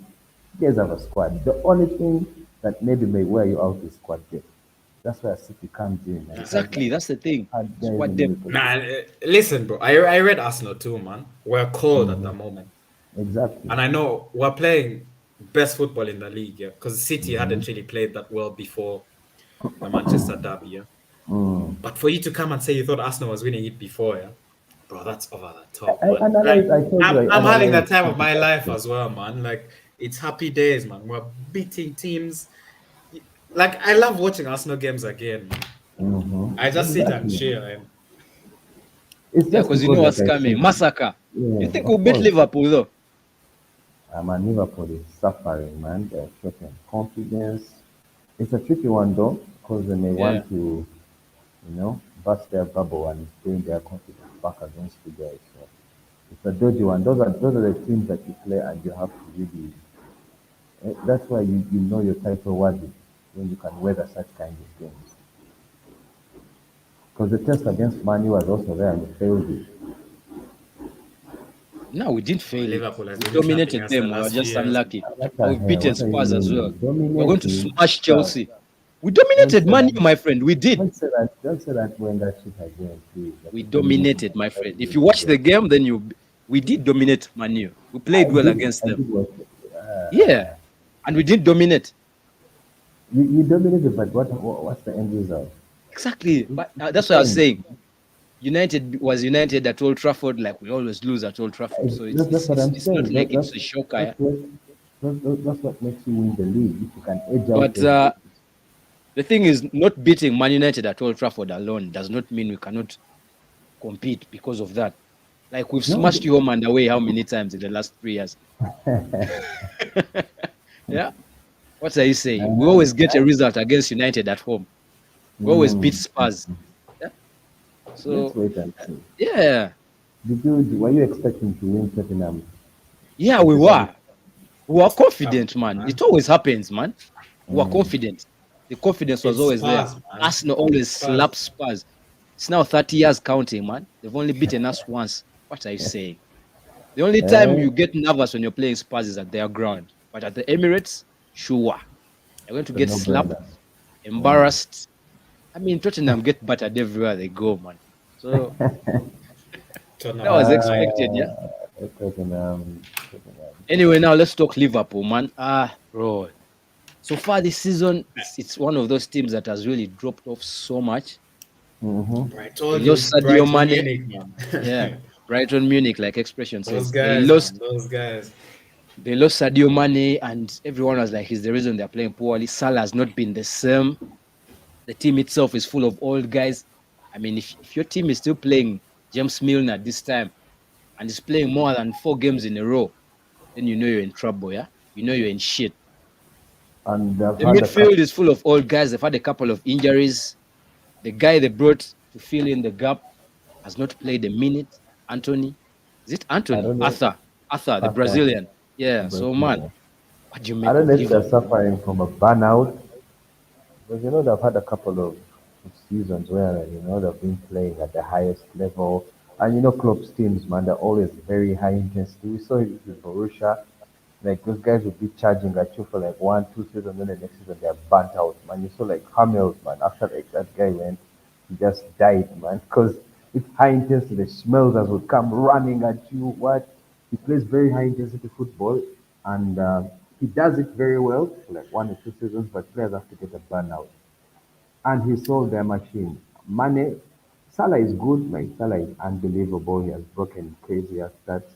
guys have a squad. The only thing that maybe may wear you out is squad depth. That's where City comes in and has Exactly, that's the thing. had guys Squad in every depth. position. Man, listen, bro. I read Arsenal too, man. We're cold at the Mhm. moment. Exactly. And I know we're playing best football in the league, yeah. Because City hadn't really played that well before the Manchester derby, yeah. But for you to come and say you thought Arsenal was winning it before, yeah, bro, that's over the top, I man. Like analyze. I told you I I'm having the analyze time of City my life tactics. as well, man. Like it's happy days, man. We're beating teams. Like I love watching Arsenal games again, man. I just sit and Exactly. chill and It's Yeah, just because you because, know like what's I coming. said, Massacre. You yeah, think we'll of beat course. Liverpool, though? Man, Liverpool is suffering, man. They're showing confidence. It's a tricky one though, because they may Yeah. want to, bust their bubble and bring their confidence back against you guys. So it's a dodgy one. Those are the teams that you play, and you have to really. That's why you know your title worthy when you can weather such kind of games. Because the test against Manu was also there and they failed it. No, we didn't fail it. Liverpool has We been clapping dominated us the them. We were last few just years. unlucky. What But the we've hell? beaten What are you Spurs as well. meaning? We're going to Dominating? smash Well, Chelsea. We don't dominated say Man that. U, my friend. We did. Don't say that when that shit again, please. That We you dominated dominated, my friend. If every you watch the game. game, then we did dominate Man U. We I played well did. against I them. did watch it. Yeah. And we didn't dominate. You dominated, but what's the end result? Exactly. But that's what I was Same. saying. United was United at Old Trafford, like we always lose at Old Trafford. So it's That's it's, what it's, I'm it's not saying. like it's a shocker. That's what that's what makes you win the league. If you can edge out But those games. the thing is, not beating Man United at Old Trafford alone does not mean we cannot compete because of that. Like we've No, smashed you home and away how many times in the last 3 years? Yeah. What are you saying? We always get a result against United at home. We always beat mm, Spurs. Yeah. let's So wait and see. yeah, Were you expecting to win Tottenham yeah, with we the double? were. We were Come confident, on, man. man. It always happens, man. We were confident. The confidence was It's always there. Spurs, man. Arsenal always Spurs. slap Spurs. It's now 30 years counting, man. They've only beaten us once. What are you saying? The only time Eh? you get nervous when you're playing Spurs is at their ground. But at the Emirates, sure. You're going to It's a get slapped, no-brainer. embarrassed. I mean, Tottenham get battered everywhere they go, man. So that Tottenham was is expected, annoying. yeah. Tottenham. Anyway, now let's talk Liverpool, man. Bro. So far this season, it's one of those teams that has really dropped off so much. Mm-hmm. I They told you, lost Sadio Brighton Mane. Munich, man. Yeah. Brighton Munich, like expression Those says. They guys, man. lost Those guys. they lost Sadio Mane, and everyone was like, he's the reason they're playing poorly. Salah has not been the same. The team itself is full of old guys. I mean, if your team is still playing James Milner this time and is playing more than 4 games in a row, then you know you're in trouble, yeah? You know you're in shit. And they've The had a couple. midfield is full of old guys. They've had a couple of injuries. The guy they brought to fill in the gap has not played a minute. Anthony. Is it I Anthony? don't know. Arthur, the After Brazilian. Yeah, so man, Brazil. what do you I make don't of know if they're Liverpool, man? suffering from a burnout, because they've had a couple of seasons where they've been playing at the highest level, and Klopp's teams, man, they're always very high intensity. We saw it with Borussia. Like those guys would be charging at you for like 1, 2 seasons, then the next season they're burnt out, man. You saw like Hamels, man. After like that guy went, he just died, man. Because it's high intensity. The Schmelzers would come running at you. What? He plays very high intensity football, and he does it very well for like 1 or 2 seasons. But players have to get a burnout, and he sold their machine. Mane, Salah is good, like Salah is unbelievable. He has broken crazy stats,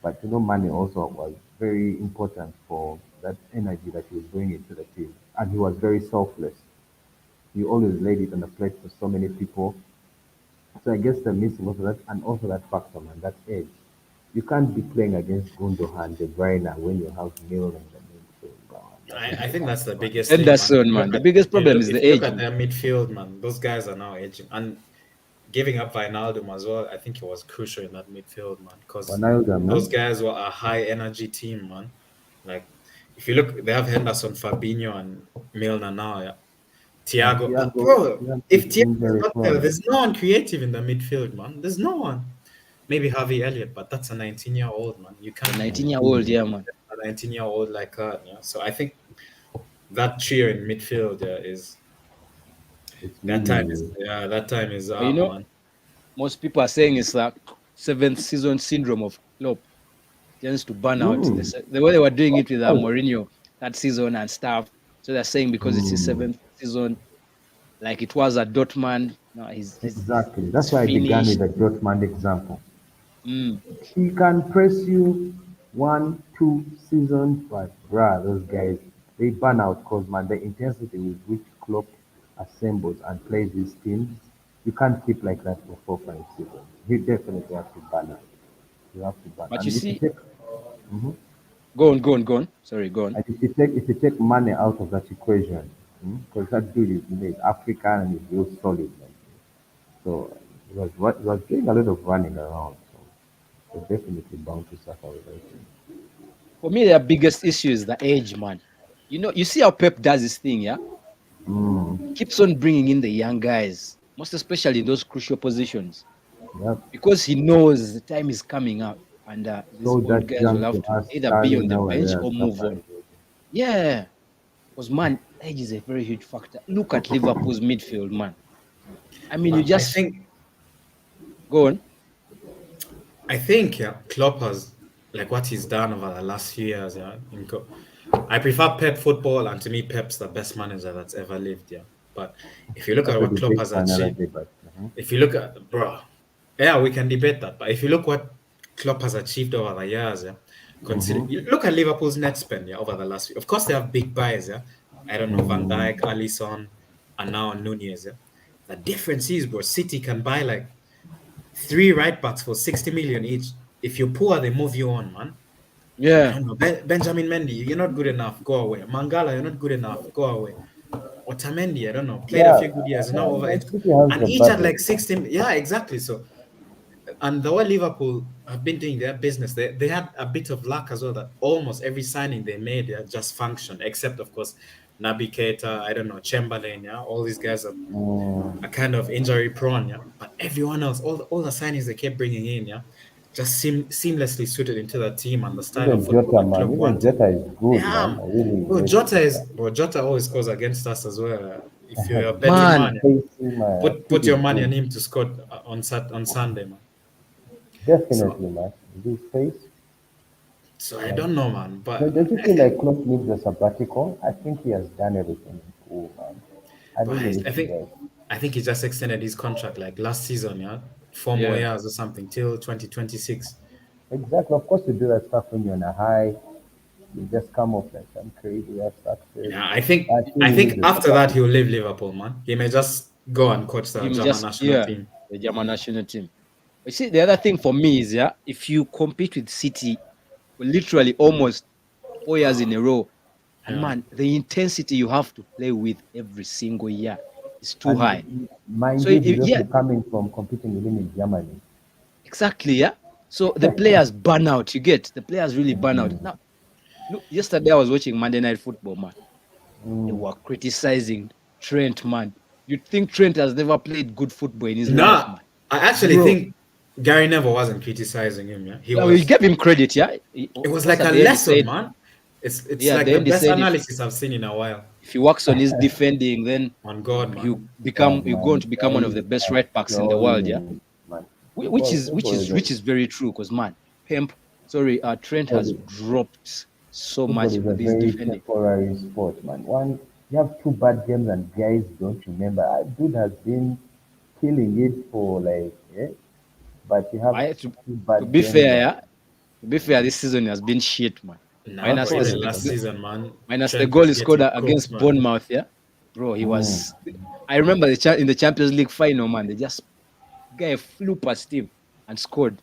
but Mane also was very important for that energy that he was bringing into the team, and he was very selfless. He always laid it on the plate for so many people. So I guess the missing also that, and also that factor, man, that edge. You can't be playing against Gundogan, De Bruyne when you have Milner in the midfield. Man. I think that's the biggest thing, man. Henderson, man. The biggest problem is If the you look age, at man. their midfield, man, those guys are now aging and giving up Wijnaldum as well. I think it was crucial in that midfield, man, because Ronaldo, those man. guys were a high energy team, man. Like if you look, they have Henderson, Fabinho, and Milner now. Yeah. And Thiago, but bro, Thiago if is Thiago is injury not there, prone. there's no one creative in the midfield, man. There's no one. Maybe Harvey Elliott, but that's a 19-year-old, man. You The can't 19-year-old, yeah, man. a 19-year-old like that. Yeah. So I think that trio in midfield, yeah, is It's that time is really But up, man. most people are saying it's like seventh season syndrome of Klopp. Tends to burn out the way they were doing it with oh, Mourinho that season and stuff. So they're saying because it's his mm, seventh season, like it was at Dortmund, no, exactly. he's That's why I began with finished. the Dortmund example. Mm. He can press you 1, 2 seasons, but those guys they burn out because man, the intensity with which Klopp assembles and plays his teams, you can't keep like that for 4, 5 seasons. You definitely have to burn out. You have to burn. But you And if you see, take mhm. go on. Sorry, go on. And if you take money out of that equation, because that dude is African and he's real solid, man. So he was doing a lot of running around. So they're definitely bound to suffer with that. For me, their biggest issue is the age, man. You see how Pep does his thing, yeah? Mm, Keeps on bringing in the young guys, most especially in those crucial positions, yep. because he knows the time is coming up, and these So old that guys will young have to to us either be on Sterling the now and bench then or stuff move like on. that. Yeah, because man, age is a very huge factor. Look at Liverpool's midfield, man. I mean, you But just go on. I think yeah, Klopp has like what he's done over the last few years. Yeah, I prefer Pep football, and to me, Pep's the best manager that's ever lived. Yeah, but if you look That's at a what Klopp debate has for another achieved, day, but if you look at bro, yeah, we can debate that. But if you look what Klopp has achieved over the years, yeah, consider you look at Liverpool's net spend, yeah, over the last few. Of course, they have big buys, yeah. I don't know Van Dijk, Alisson, and now Nunez. Yeah, the difference is, bro, City can buy like three right backs for 60 million each. If you're poor, they move you on, man. I Yeah, don't know. Benjamin Mendy, you're not good enough. Go away. Mangala, you're not good enough. Go away. Otamendi, I don't know. Played a yeah, few good years. Now over Man age. City has And the each at budget. like 16. Yeah, exactly. So, and the way Liverpool have been doing their business, they had a bit of luck as well that almost every signing they made just functioned, except, of course, Naby Keita, I don't know, Chamberlain, yeah, all these guys are Mm. kind of injury prone, yeah. But everyone else, all the signings they kept bringing in, yeah, just seamlessly suited into the team and the style of Even football Jota, the man. club Even wanted. Jota is good, man. Yeah, I really bro, rate Jota. Jota always scores against us as well. If you're a betting Man, man, yeah, Pacey, man. Kid put is your money on good. him to score on Sunday, man. So Definitely, man. This pace. so I Like, don't know, man, but don't you feel like Klopp needs a sabbatical? I think he has done everything. Cool, man. I but really I, wish I he think does. I think he just extended his contract like last season, yeah, 4 more yeah. years or something till 2026. Exactly. Of course, you do that stuff when you're on a high. You just come off like some crazy ass success. Yeah, I think I he needs think a after that sabbatical. he'll leave Liverpool, man. He may just go and coach the Him German just national team. the German national team. But see, the other thing for me is if you compete with City for literally almost 4 years in a row, and Yeah. man, the intensity you have to play with every single year is too high. And mind So you, he's yeah, also coming from competing with him in Germany. exactly, yeah. So the players burn out. You get the players really burn out. Now, look, yesterday I was watching Monday Night Football, man. They Mm. were criticizing Trent, man. You'd think Trent has never played good football in his life, No, man. I actually Bro, think Gary Neville wasn't criticizing him. Yeah, yeah, we gave him credit, yeah. it Of was course, like at a the end he lesson, said, man. It's yeah, at like the the end he best said analysis I've seen in a while. if he works on his defending, then On God, man. God, you're going man, to become one of guys the best are right backs in the world, yeah. trolling, man. Which is which Football is is a which is very true, because man, Trent football has is, dropped so football much is a with his very defending. temporary sport, man. One, you have two bad games and guys don't remember. Dude has been killing it for like, but you have I two to bad be games fair, and yeah, to be fair, this season has been shit, man. Nah, Minus but football this even is last season, man, minus the Trent goal was he scored getting cooked, against man. Bournemouth, yeah, bro. He mm, was. I remember in the Champions League final, man. They just guy flew past him and scored.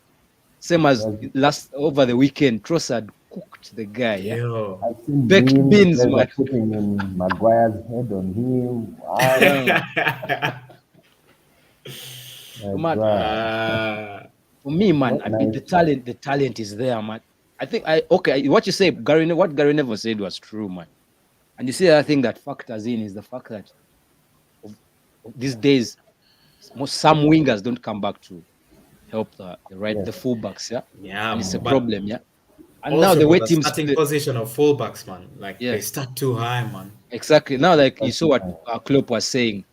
Same as was last over the weekend, Trossard cooked the guy, yeah. Yo. I've seen Baked memes, beans, guys are man. putting in Maguire's head on him. What? Yeah, man. So, man, Bruh, for me, man, not I mean nice, man. the talent is there, man. I think what you say, what Gary Neville said was true, man. And you see, I think that factors in is the fact that of these days, some wingers don't come back to help the Yes. fullbacks, yeah, and it's yeah, a but problem, yeah. And now also, the bro, way the teams starting play, position of fullbacks, man, like they yeah, start too high, man. exactly. Now, like you That's saw what fine. Klopp was saying,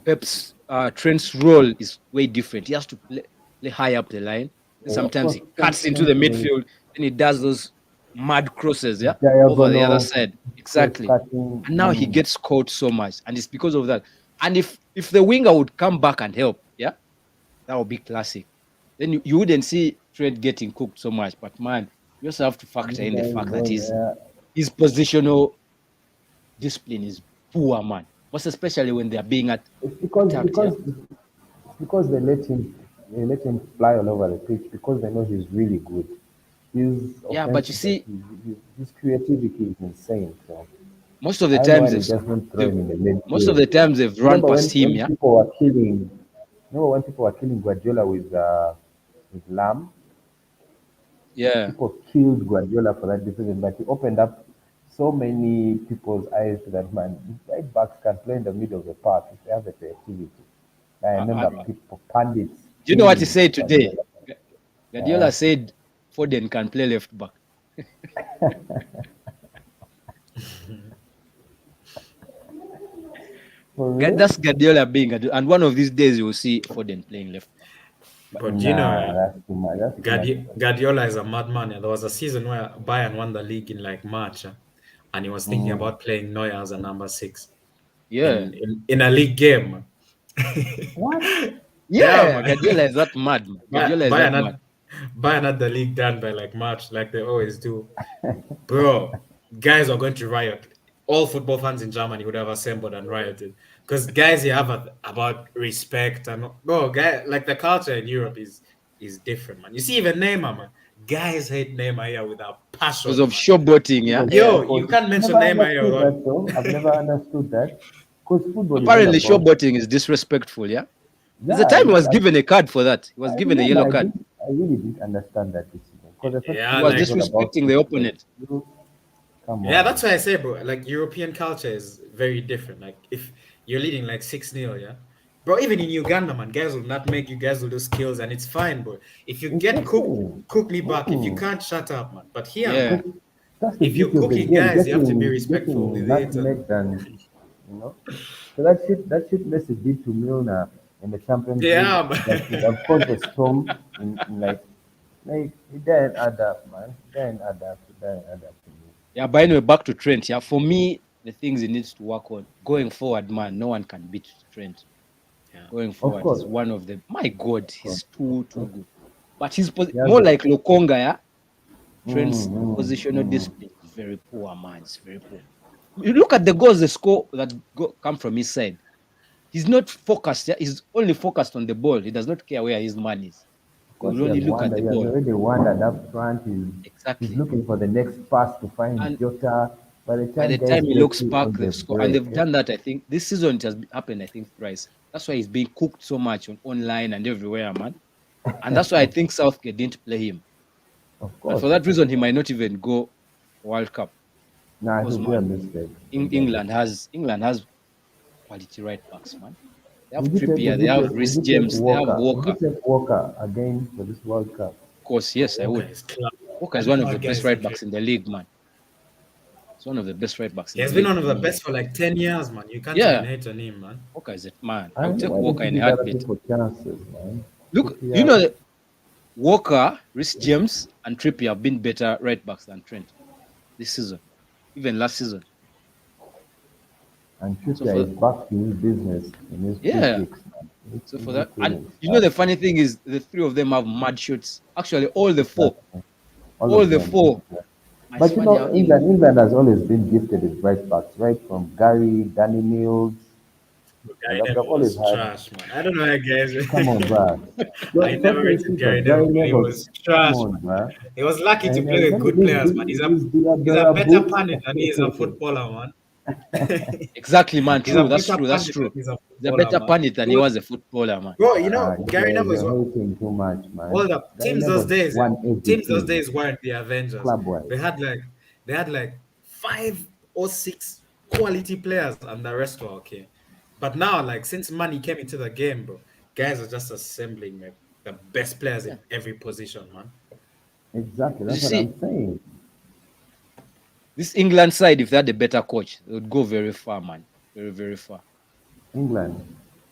Pep's Trent's role is way different. He has to play high up the line. And Of sometimes course, he cuts into the midfield, and he does those mad crosses, yeah, over the other diagonal, side. cross Exactly. cutting. And now he gets caught so much, and it's because of that. And if the winger would come back and help, yeah, that would be classic. Then you wouldn't see Trent getting cooked so much. But man, you also have to factor in the fact that his positional discipline is poor, man. Most especially when they are being It's attacked, yeah. because they let him fly all over the pitch because they know he's really good. His Yeah, but you offensive, see, his creativity is insane. So most of the I don't know why times they just don't throw him in the most of midfield. the times they've run Remember past him, when yeah. people were killing, remember when people were killing Guardiola with Lamb? Yeah. People killed Guardiola for that decision, but he opened up so many people's eyes to that man. Right backs can play in the middle of the park if they have the creativity. I remember people, pundits Do you know what he killing said today? Guardiola. Guardiola said Foden can play left back. For real? That's Guardiola being Guardiola. And one of these days you will see Foden playing left back. But you know, Nah, that's too much. That's too much. Guardiola is a madman. Yeah. There was a season where Bayern won the league in like March, and he was thinking about playing Neuer as a number 6 Yeah. in a league game. What? Yeah, Yeah, man. Guardiola is that mad, man. Guardiola is that Bayern mad. had Bayern had the league done by like March, like they always do. Bro, guys are going to riot. All football fans in Germany would have assembled and rioted because guys here have about respect and bro, guy like the culture in Europe is different, man. You see, even Neymar, man, guys hate Neymar here with a Because passion, of man. showboating, yeah? Yeah. Yo, you can't I've mention never Neymar here understood without that though. I've never understood that. Because football is all Apparently about, showboating is disrespectful, yeah? There's a yeah, time he was given a card for that. He was I given a remember yellow card. I really didn't understand that decision. Because I thought He yeah, was football is like all about disrespecting the physical opponent. skills. Come on. Yeah, that's why I say, bro. Like European culture is very different. Like if you're leading like 6-0, yeah, bro. Even in Uganda, man, guys will not make you guys will do skills, and it's fine, bro. If you It's get cooked, okay. cook me back. If you Mm. can't, shut up, man. But here, Yeah. man, That's the if you're beauty of the cooking game. guys, you have to be respectful Getting with it. nutmeg and you know. So that shit makes it beat to Milner in the Champions League. Yeah, man. That should have caused a storm in like it didn't add up, man. It didn't add up. It didn't add up to me. Yeah, but anyway, back to Trent. Yeah, for me, the things he needs to work on going forward, man. No one can beat Trent. Yeah. Going Of forward, course. he's one of the. My God, he's too good. But he's Yeah, more but- like Lokonga. Yeah, Trent's positional mm. discipline is very poor, man. It's very poor. You look at the goals they score that come from his side. He's not focused. Yeah? He's only focused on the ball. He does not care where his man is. Of He course, will only he has look at the wandered. He has ball. already wandered up front. He's Exactly. looking for the next pass to find And Jota. By the By time the guys time he get looks you back, on they've the scored. And they've break, done that, I think. This season, it has happened, I think, thrice. That's why he's being cooked so much online and everywhere, man. And that's why I think Southgate didn't play him. of And course. for that reason, he might not even go World Cup. Nah, Because, he'll be a man, mistake. England has quality right backs, man. They have Would you take- Trippier, would they you have take- Reece would you take James, they have Would Walker. you take Walker again for this World Cup? Of course, yes, I would. Walker is class. Walker is I one know of the that best guy's right injured. backs in the league, man. He's one of the best right backs in He has the been league. one of the best for like 10 years, man. You can't Yeah. even hate on him, man. Walker is a man. I I would don't take know why Walker they in a give other heartbeat. people chances, man. Look, Trippier- you know that Walker, Reece James, and Trippier have been better right backs than Trent this season, even last season. and So Trippier for- is back to his business in his Yeah. free kicks, man. So He's for that, doing and his you know the stuff. funny thing is, the three of them have mad shoots. Actually, all the four. All all of the them. four. I But you swear know, they are- England has always been gifted with right backs, right from Gary, Danny Mills. Gary They've Neville always was had. trash, man. I don't know how guys. Come on, bro. I never rated Gary Neville. He was trash. Come on, bro. He was lucky to And, play with good players, man. He's a better pundit than he is a footballer, man. Exactly, man. He's True. a That's better true. That's pundit true. than he's a He's a footballer, better man. pundit than he was a footballer, man. Bro, you know, Gary Neville is you're what. hating too much, man. Hold up, Gary teams those Neville days, won teams those everything, days weren't the Avengers. club-wise. They had like 5 or 6 quality players, and the rest were okay. But now, like since money came into the game, bro, guys are just assembling like the best players in every position, man. Exactly, that's You what see- I'm saying. This England side, if they had a better coach, they would go very far, man. Very, very far. England.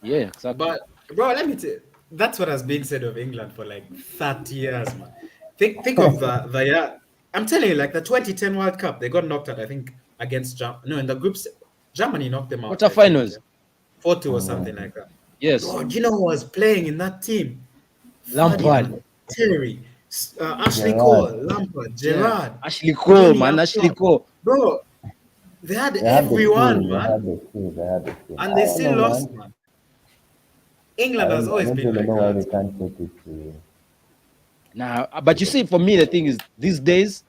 Yeah, exactly. But bro, let me tell you, that's what has been said of England for like 30 years, man. Think of the year. I'm telling you, like the 2010 World Cup, they got knocked out, I think, against in the groups. Germany knocked them out. Quarterfinals. 4-2 or something like that. Yes. Bro, do you know who was playing in that team? Lampard. Ferdinand, Terry, Ashley Gerrard. Cole, Lampard, Gerrard. Ashley Cole, Really man. up Ashley top. Cole. Bro, they had They had the everyone, team, man. They had the team. And I they don't still know, lost, man. man. England has always I don't been really like know why that. they can't take it to. Nah, but you see, for me, the thing is, these days,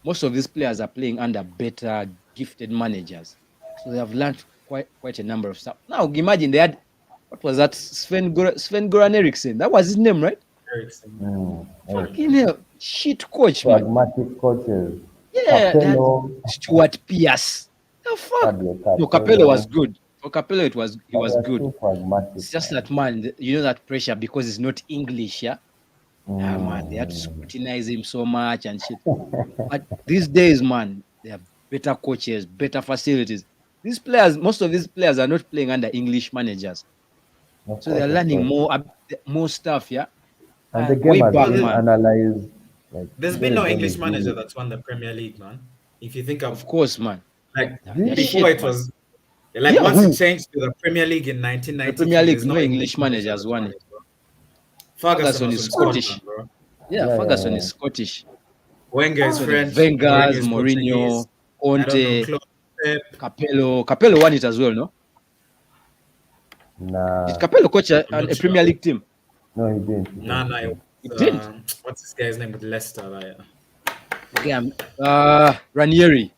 most of these players are playing under better, gifted managers. So they have learned quite a number of stuff. Now, imagine they had, what was that? Sven-Goran Eriksson. That was his name, right? Ericsson. Fucking hell. Shit coach, man. Pragmatic coaches. Yeah. they had Capello, Stuart Pearce. The fuck? Fabio No, Capello was good. For Capello, he was good. Too pragmatic, It's just man. that, man, you know that pressure because it's not English, yeah? Ah, man, they had to scrutinize him so much and shit. But these days, man, they have better coaches, better facilities. These players, most of these players are not playing under English managers. Of So they're course, of learning course. more stuff, yeah? And the way game has back, been man. analyzed. Like, There's been no English manager that's won the Premier League, man. If you think of Of course, man. like Yeah, before shit, it man. was like Yeah, once who? it changed to the Premier League in The 1993, Premier League, there's no no English managers that's won it. bro. Ferguson is was from Scottish. Scotland, bro. Yeah, Yeah, Ferguson yeah, is Scottish. Wenger is So the French. Wenger, is Mourinho, Portuguese. I don't know, Conte, Klopp, Pep. Capello won it as well, no? Nah, Did Capello coach a I'm not Premier sure. League team? no, he didn't. Nah, He didn't. what's this guy's name with Leicester? Right? Yeah, Ranieri.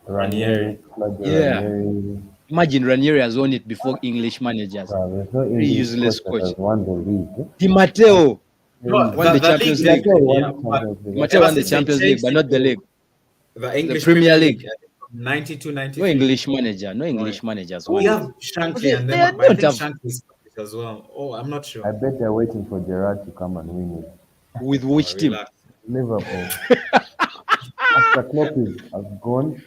Ranieri, Claudio Yeah. Ranieri. Imagine Ranieri has won it before English managers. There's no Very English useless coach that coach. has won the league. Di Matteo No, won the Champions league, League. yeah, but Di Matteo ever won the since they Champions League, changed but it not the to- league. The English Premier League. 92, 93. No English manager. No English managers. We have Shankly and them, but I think Shankly is as well. Oh, I'm not sure. I bet they're waiting for Gerrard to come and win it. With which team? Liverpool. After Klopp has gone.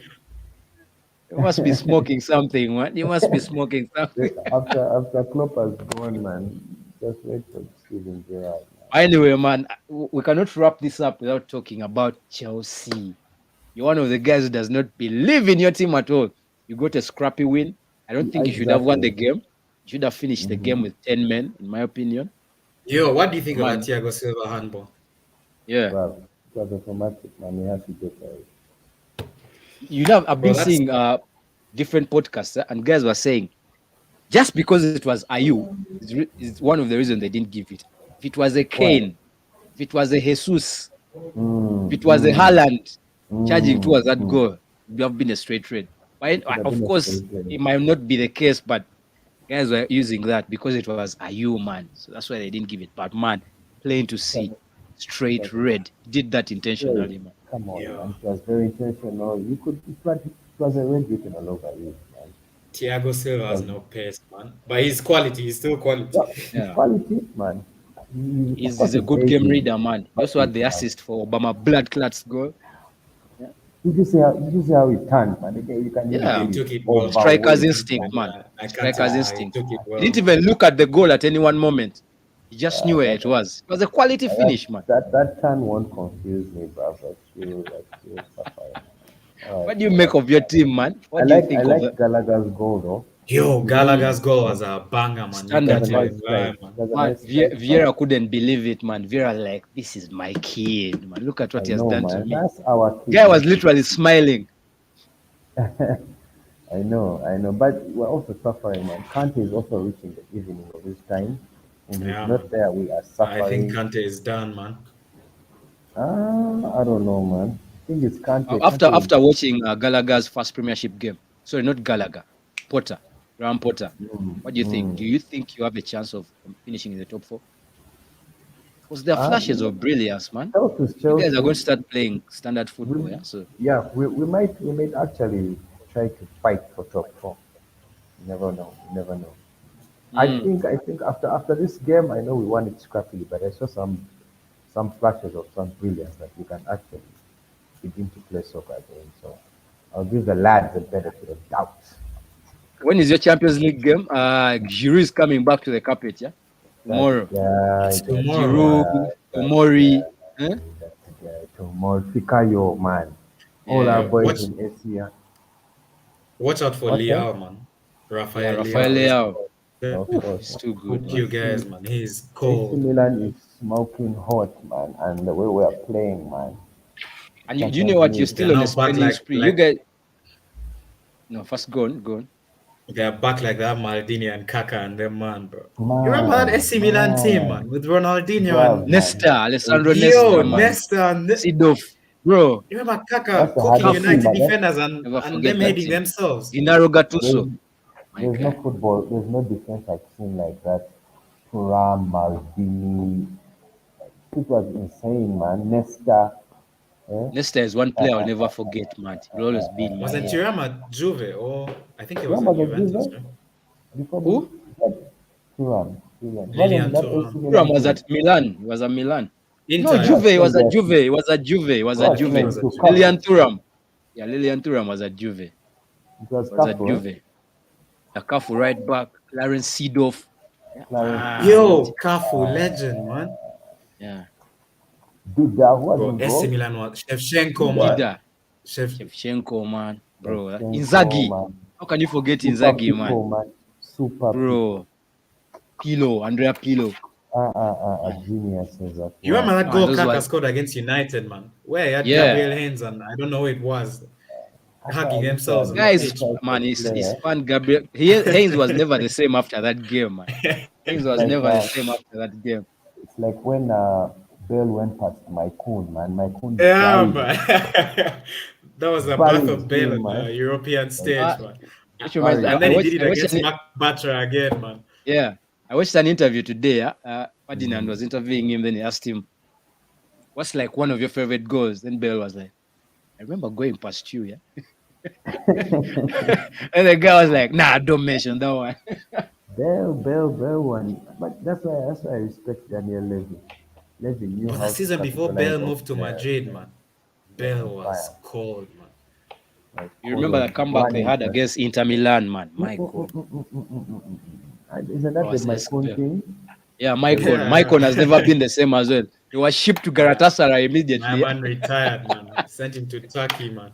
You must be smoking something, man. You must be smoking something. After Klopp has gone, man, just wait for Steven Gerrard. Anyway, man, we cannot wrap this up without talking about Chelsea. You're one of the guys who does not believe in your team at all. You got a scrappy win. I don't think you should have won the game. You should have finished the game with 10 men, in my opinion. Yo, what do you think about Thiago Silva handball? Yeah. Well, it was automatic, man. We have to get there. You know, I've been seeing different podcasts, and guys were saying, just because it was Ayu, is one of the reasons they didn't give it. If it was a Kane, if it was a Jesus, if it was a Haaland charging towards that goal, it would have been a straight red. But of course, it might not be the case, but guys were using that because it was Ayu, man. So that's why they didn't give it. But man, plain to see, straight red. Did that intentionally, man. Come on, man. It was very intentional. It was a red written all over you, man. Thiago Silva has no pace, man. But he's quality. He's still quality. Yeah. Quality, man. He's a good game reader, man. That's what the assist for Obama blood clots goal. Did you see how he turned, man? He took it well. Striker's instinct, man. Striker's instinct. He didn't even look at the goal at any one moment. He just knew where it was. It was a quality finish, man. That turn won't confuse me, brother. What do you make of your team, man? What do you think of it? Gallagher's goal, though. Yo, Gallagher's goal was a banger, man. Standard, man. Vieira couldn't believe it, man. Vieira like, this is my kid, man. Look at what he has done to me. That's our kid. Guy was literally smiling. I know. But we're also suffering, man. Kante is also reaching the evening of his time. When he's not there, we are suffering. I think Kante is done, man. I don't know, man. I think it's Kante. After watching Gallagher's first Premiership game, sorry, not Gallagher, Graham Potter. What do you think? Do you think you have a chance of finishing in the top 4? Because there are flashes of brilliance, man. You guys are going to start playing standard football, yeah? So we might actually try to fight for top 4. You never know. I think after this game, I know we won it scrappily, but I saw some flashes of some brilliance that we can actually begin to play soccer again. So I'll give the lads the benefit of doubt. When is your Champions League game? Giroud is coming back to the carpet, yeah? Tomorrow. Tomorrow. Giroud, Tomori. Tomorrow, Fikayo, man. All our boys in Asia. Watch out for Leao, man. Rafael Leao. He's too good. You guys, man. He's cold. AC Milan is smoking hot, man. And the way we are playing, man. And you know what? You're still on a spending spree. You guys. No, first go on. They're back like that Maldini and Kaka and them, man, bro. You remember that AC Milan team, man, with Ronaldinho and Nesta, Alessandro Nesta and Sidorf, bro. You remember Kaka cooking United defenders and them heading themselves. Gennaro Gattuso. There's no football. There's no defense I've seen like that. Thuram, Maldini. It was insane, man. Nesta. Nesta is one player I'll never forget, man. He'll always be in my Was it head. Thuram at Juve or I think it was at Juventus? Who? Thuram. Thuram was at Milan. He was at Milan. Inter. No, Juve. He was at Juve. He was at Juve. Lilian Thuram. Yeah, Lilian Thuram was at Juve. It was at Juve. Cafu right back. Clarence Seedorf. Yo, Cafu, legend, man. Yeah. AC Milan was Shevchenko, man. Shevchenko, man. Bro, Inzaghi. How can you forget Inzaghi, man? Super. Bro. Andrea Pirlo. Genius. You remember that goal Kaka scored against United, man? Where he had Gabriel Heinz and I don't know who it was. Hugging themselves. Guys, man, he's fun. Gabriel Heinz was never the same after that game, man. Heinz was never the same after that game. It's like when Bale went past Maikun, man. Yeah, man. That was the birth of Bale on the European stage, man. And then he did it against Mark Batra again, man. Yeah. I watched an interview today. Ferdinand was interviewing him. Then he asked him, what's like one of your favorite goals? Then Bale was like, I remember going past you, yeah. And the guy was like, nah, don't mention that one. Bell one. But that's why I respect Daniel Levy. Levy knew But the how to season before capitalize Bale on moved to players. Madrid, man, Was Bale on was fire. cold, man. Was You cold. remember Was the comeback they one had against Inter Milan, man? My God. Isn't that Bro, the was Maicon expelled. thing? Yeah, The- Maicon. Yeah, Maicon has never been the same as well. He was shipped to Galatasaray my immediately. man retired, man. Sent him to Turkey, man.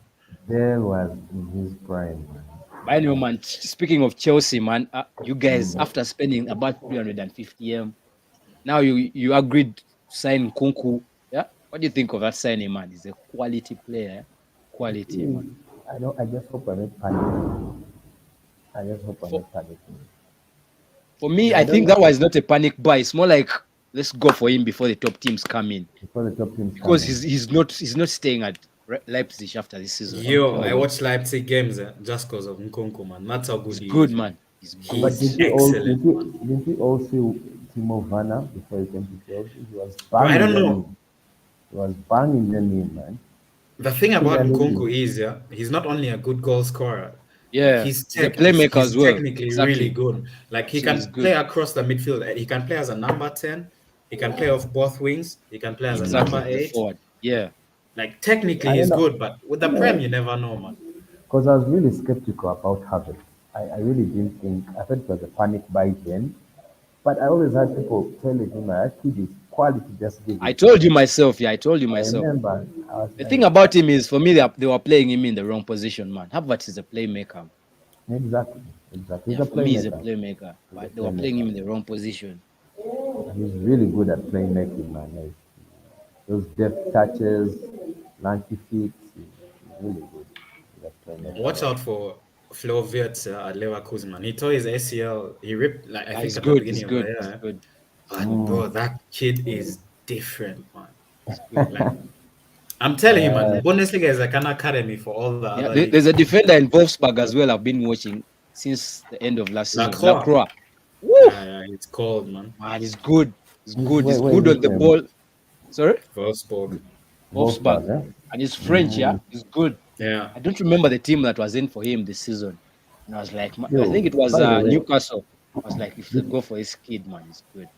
Bell was in his prime, man. But anyway, man, speaking of Chelsea, man, you guys, Mm. after spending about 350M, now you agreed to sign Kunku. Yeah? What do you think of that signing, man? He's a quality player. Quality, man. I just hope I make panic. I just hope I For, make panic. for me, I I don't think know that was not a panic buy. It's more like let's go for him before the top teams come in. before the top teams come Because in. he's not staying at Leipzig after this season. Yo, I watched Leipzig games just because of Nkunku, man. That's how good He's he good, is. man. He's good. But He's excellent, man. didn't you all see Timo Werner before he came to Chelsea? He was But I banging don't them know. in. He was banging them in, man. The thing about Premier Nkunku League. is, yeah, he's not only a good goal scorer. Yeah, he's a playmaker as He's well. technically really Exactly. good. Like he So he's can play good. across the midfield. He can play as a number 10. He can play off both wings. He can play as a Exactly. number The 8. forward. Yeah. Like technically I don't he's know. good, but with the Prem you never know, man. Because I was really skeptical about Havertz. I really didn't think, I thought it was a panic buy then. But I always had people telling me, that kid is quality, just give I it. told you myself. Yeah, I told you I myself. remember, I was The like, thing about him is, for me, they were playing him in the wrong position, man. Havertz is a playmaker. exactly. He's Yeah, a for me, he's a playmaker. playmaker. He's a But they were playing him playmaker. in the wrong position. He's really good at playmaking, man. Like, those depth touches, lanky feet, he's really good. He's a playmaker. Watch out for Flo Wirtz at Leverkusen, man. He tore his ACL. He ripped like I Ah, think he's at the good. He's beginning of the good. year. He's good. But bro, that kid is different, man. He's good. Like I'm telling you, man, Bundesliga is like an academy for all the Yeah, other leagues. there's a defender in Wolfsburg as well. I've been watching since the end of last season. Lacroix. Lacroix. Woo! Yeah, it's cold, man. Man, he's good. He's good. He's Wait, good on the wait, ball. Sorry? Wolfsburg. Wolfsburg. yeah? And he's French, yeah? He's good. Yeah. I don't remember the team that was in for him this season. And I was like, I Yo, think it was by the way, Newcastle. I was like, if they go for his kid, man, he's good.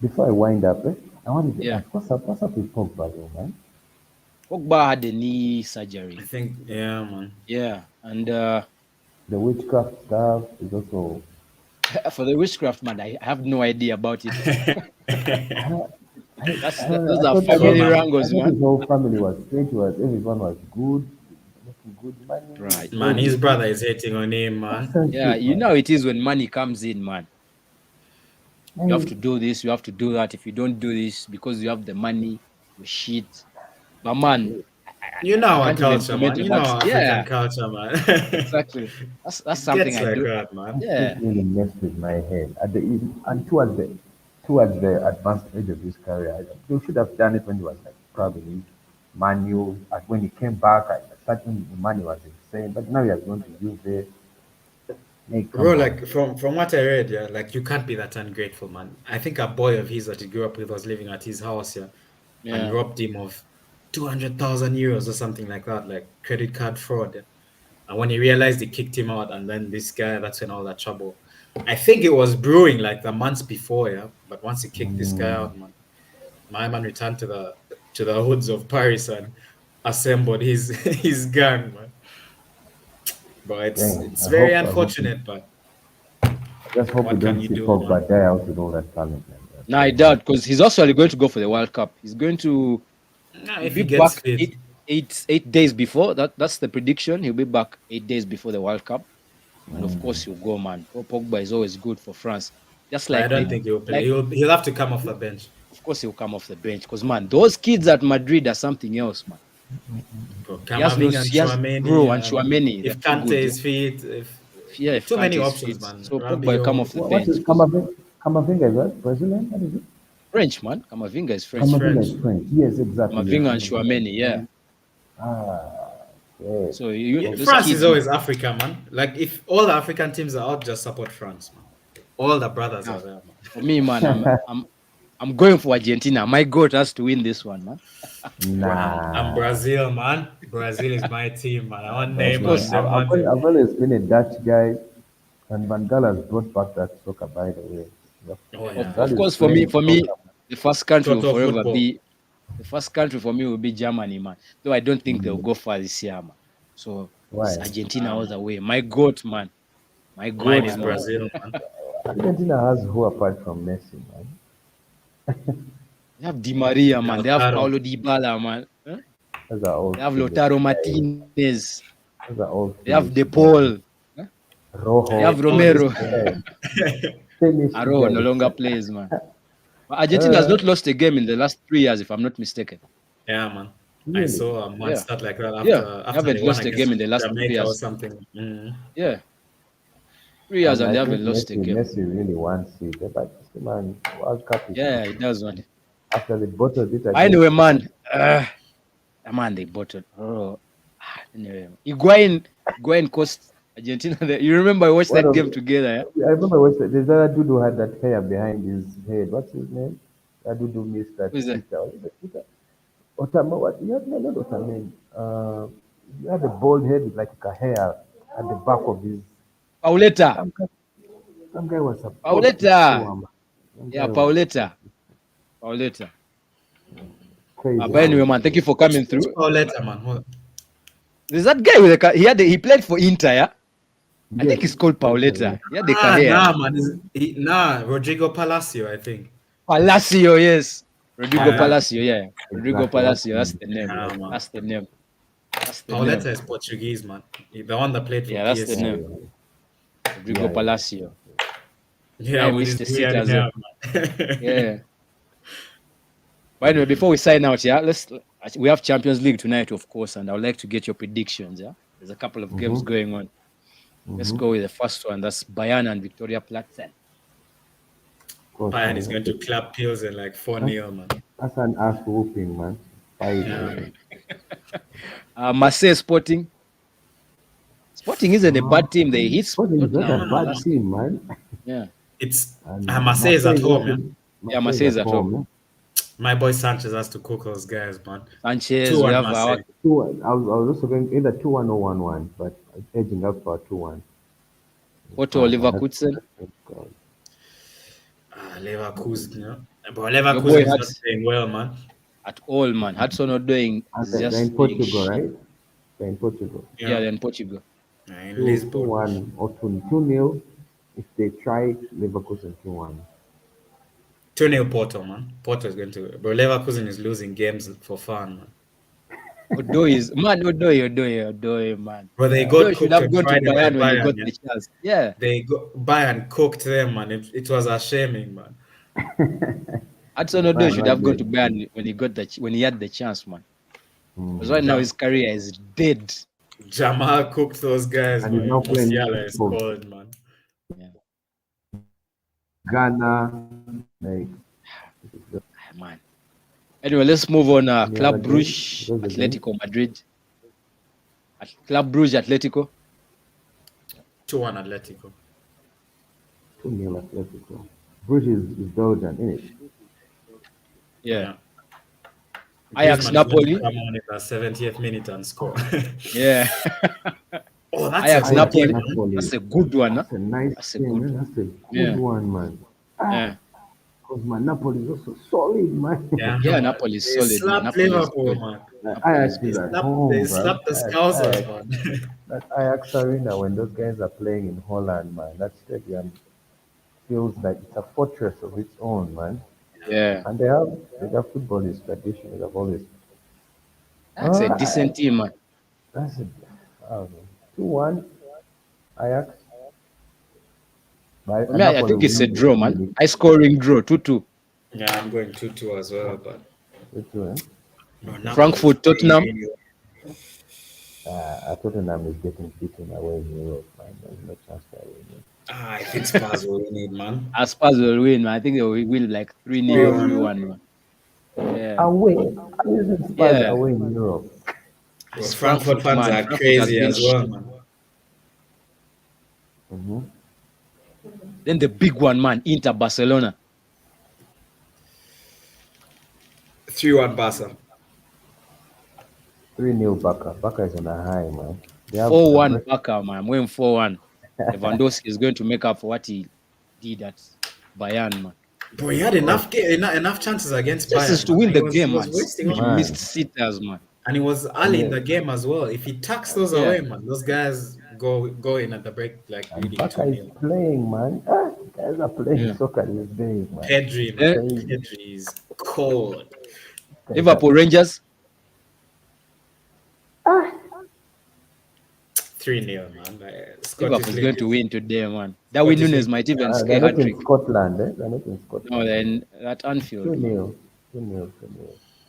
before I wind up, I wanted to Yeah. ask, what's up with Pogba, though, man? Pogba had a knee surgery. I think, yeah, man. Yeah. And The witchcraft stuff is also. for the witchcraft, man, I have no idea about it. Those are I family thought wrangles, his man. whole family was straight, everyone was good, making good money. Right. Man, his brother is hating on him, man. Yeah, you know it is when money comes in, man. You have to do this, you have to do that. If you don't do this because you have the money, you shit. But man, You know I our can't even culture, comment man. on You know that. our Yeah, African culture, man. exactly. That's It something gets I like do. that, man. Yeah. It really messed with my head. And towards the advanced age of his career, they should have done it when he was like probably Manu. And when he came back, I starting the money was insane. But now he has gone to Juve. Hey, come Bro, on. like from what I read, yeah, like you can't be that ungrateful, man. I think a boy of his that he grew up with was living at his house, yeah, and Yeah. robbed him of 200,000 euros or something like that, like credit card fraud. Yeah. And when he realized, he kicked him out, and then this guy, that's when all that trouble. I think it was brewing like the months before, yeah. But once he kicked this guy out, man, my man returned to the hoods of Paris and assembled his his gang, man. But Dang, it's I very hope- I hope unfortunate, but Just hope we what can don't you see do, Pogba man? die out with all that talent. Man. Nah, I doubt because he's also going to go for the World Cup. He's going to If be he gets back fit. eight days before. That's the prediction. He'll be back 8 days before the World Cup. And of course he'll go, man. Pogba is always good for France. Just But I like don't think he'll play. like He'll have to come off the bench. of course he'll come off the bench. Because man, those kids at Madrid are something else, man. Bro, He has Camavinga and he has Tchouaméni, bro and Chouameni. if They're too Kante good. is fit, If too many Kante is options, fit. man. So Pogba come off the What bench. is Camavinga? Is that Brazilian? What is it? French, man. Camavinga is French. He's Camavinga French. is French. Yes, exactly. Camavinga and Yes. Chouameni, yeah. Yes. So those France kids, is always Africa, man. Like if all the African teams are out, just support France, man. All the brothers are there, man. for me, man, I'm going for Argentina. My goat has to win this one, man. I'm Brazil, man. Brazil is my team, man. I want Yes, Neymar man. course, still I've always been a Dutch guy, and Van Gaal has brought back that soccer, by the way. Oh, Van yeah. Gaal of is course, playing for me, soccer. the first country will Total forever football. be the first country for me will be Germany, man. Though I don't think they'll Mm. go far this year, man. So it's Why? Argentina all the way. My goat, man. My Mine goat, is man. Brazil, man. Argentina has who apart from Messi, man? They have Di Maria, man. They have Lautaro. Paulo Dybala, man. Huh? Those are all They have finished Lautaro guys. Martinez. Those are all They have De finished guys. Paul. Huh? They Rojo, have All these Romero. guys. Finished Aro no guys. longer plays, man. But Argentina has Uh, not lost a game in the last 3 years, if I'm not mistaken. Yeah, man. I really? saw a man Yeah. start like that Yeah. They after they haven't won lost a game against in the last 3 Jamaica or years. something. Mm. Yeah. 3 years And and I they think haven't lost a game. Messi really wants it. But man, World Cup is Yeah, it does, man. after they bottled it Anyway, against man. Man, they bottled. Anyway. Higuain cost Argentina. You remember I watched one that of game together, yeah? I remember there's that dude who had that hair behind his head. What's his name? That dude who missed that Who is that? Peter. What is it, Peter? Otama, what? You had, no, not Otamendi. You had a bald head with like a hair at the back of his. Pauleta. Some guy, some guy was supposed to Pauleta. score, man. Some Yeah, guy was Pauleta. crazy. But anyway, man, thank you for coming Which through. Pauleta, man? Hold on. There's that guy with he played for Inter, yeah? I think Yes. he's called Pauleta. He had the Ah, career. nah, man. Rodrigo Palacio, I think. Palacio, yes. Rodrigo Yeah. Palacio, yeah. Rodrigo Exactly. Palacio, that's the name. Yeah, man. That's the name. That's the Pauleta name. is Portuguese, man. The one that played for Yeah, that's the PSG. name. Rodrigo Yeah. Palacio. Yeah, Yeah, with Mr. his Seat weird as hair, well. man. Yeah. But anyway, before we sign out, yeah, we have Champions League tonight, of course, and I would like to get your predictions. Yeah, there's a couple of games going on. Let's go with the first one. That's Bayern and Victoria Platzen. Bayern is going to clap Pilsen like 4-0, man. That's an ass whooping, man. Yeah. Marseille Sporting. Sporting isn't a bad team. They hit Sporting is not Tottenham a bad last- team, man. Yeah, It's And Marseille is at home, yeah. Yeah, Marseille is at home. Yeah. My boy Sanchez has to cook those guys, man. Sanchez. 2-1 We have Marseille. 2-1. I was also going either 2-1 or 1-1, but edging up for 2-1. Porto Leverkusen. Leverkusen, yeah. But Your boy Leverkusen is not Hudson. playing well, man. At all, man. Hudson Odoi And is they're just in playing Portugal, shit. right? They're in Portugal. Yeah, they're in Portugal. Yeah, in Lisbon. 2-1 or 2-0. If they try Leverkusen 2-1. 2-0 Porto, man. Porto is going to. But Leverkusen is losing games for fun, man. Odoi, man. But they got Odoi should cooked have on gone to Friday by Bayern when he Bayern, got yeah. the chance. Yeah. Bayern cooked them, man. It was a shaming, man. Hudson Odoi Bayern should not have gone good. to Bayern when he had the chance, man. Mm. Because right now his career is dead. Jamal cooked those guys, And he's man. now playing Musiala is football. cold, man. Ghana, like, Man. Anyway, let's move on. Any Club other Brugge, game? Those are Atletico Madrid. Club Brugge, Atletico. 2-1 Atletico. 2-0 Atletico. Bruges is Belgian, isn't it? Yeah. Griezmann Ajax, is going Napoli. to come on in the 70th minute and score. Yeah. Oh, that's Ajax, a good Napoli. game, man. Napoli. That's a good one. Huh? That's a nice That's a game, good man. one. That's a good Yeah. one, man. Yeah. Because my Napoli is also solid, man. Yeah, Yeah, man. Napoli is They solid, man. slapped Napoli is Liverpool, good. man. Ajax They is at slapped, home, they bro. slapped the Scousers, man. That Ajax arena, when those guys are playing in Holland, man, that stadium feels like it's a fortress of its own, man. Yeah. And their football is tradition. They've always. That's a decent team, man. That's it. 2-1 Ajax. For me, I think it's a draw, man. High scoring draw, 2-2. Yeah, I'm going 2-2 as well, but 2-2, eh? no, Napoli Frankfurt, is playing Tottenham. anyway. Tottenham is getting beaten away in Europe, man. There's no chance they win. I think Spurs will win it, man. As Spurs will win, man. I think they will win like 3-0, 3-1, man. Yeah. Away. How is it Spurs Yeah. away in Europe? Well, Frankfurt fans man. are Frankfurt crazy has as been well, shit. man. Mm-hmm. Then the big one, man. Inter Barcelona. 3-1 Barca. 3-0 Barca. Barca is on a high, man. They have 4-1 Barca, man. I'm going 4-1. Lewandowski is going to make up for what he did at Bayern, man. Bro, he had enough chances against This is Bayern. to win the He game, was man. wasting Which them. missed sitters, man. And he was early in the game as well. If he tucks those Yeah. away, man, those guys go in at the break like And really Barca is 2-0. playing, man. Guys are playing soccer these days, man. Pedri, man. Pedri is cold. Liverpool Rangers. 3-0, man. Liverpool is going to win today, man. Darwin Núñez might even They're scare not hat-trick. in Scotland, eh? They're not in Scotland. No, then at Anfield. 2-0.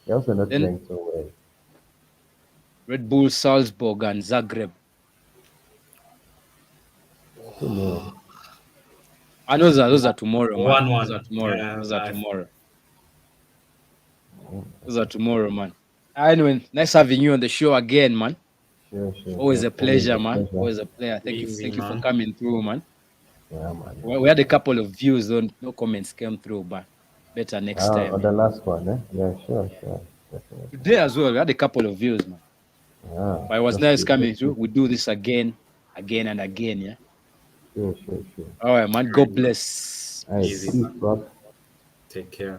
They're also not Then- playing so well. Red Bull Salzburg and Zagreb. 2-0. And those are tomorrow, man. 1-1. Those are tomorrow. Yeah, Those are live. tomorrow. Those are tomorrow, man. Anyway, nice having you on the show again, man. Sure. Always a pleasure, man. pleasure. Always a pleasure. Thank Easy, you for man. coming through, man. Yeah, man. We had a couple of views, though no comments came through, but better next time. On the last one, eh? Yeah, sure. Definitely. Today as well, we had a couple of views, man. Yeah. But it was nice coming through. We do this again and again, yeah. Sure. All right, man. God bless. All right, Easy, peace, man. bro. Take care.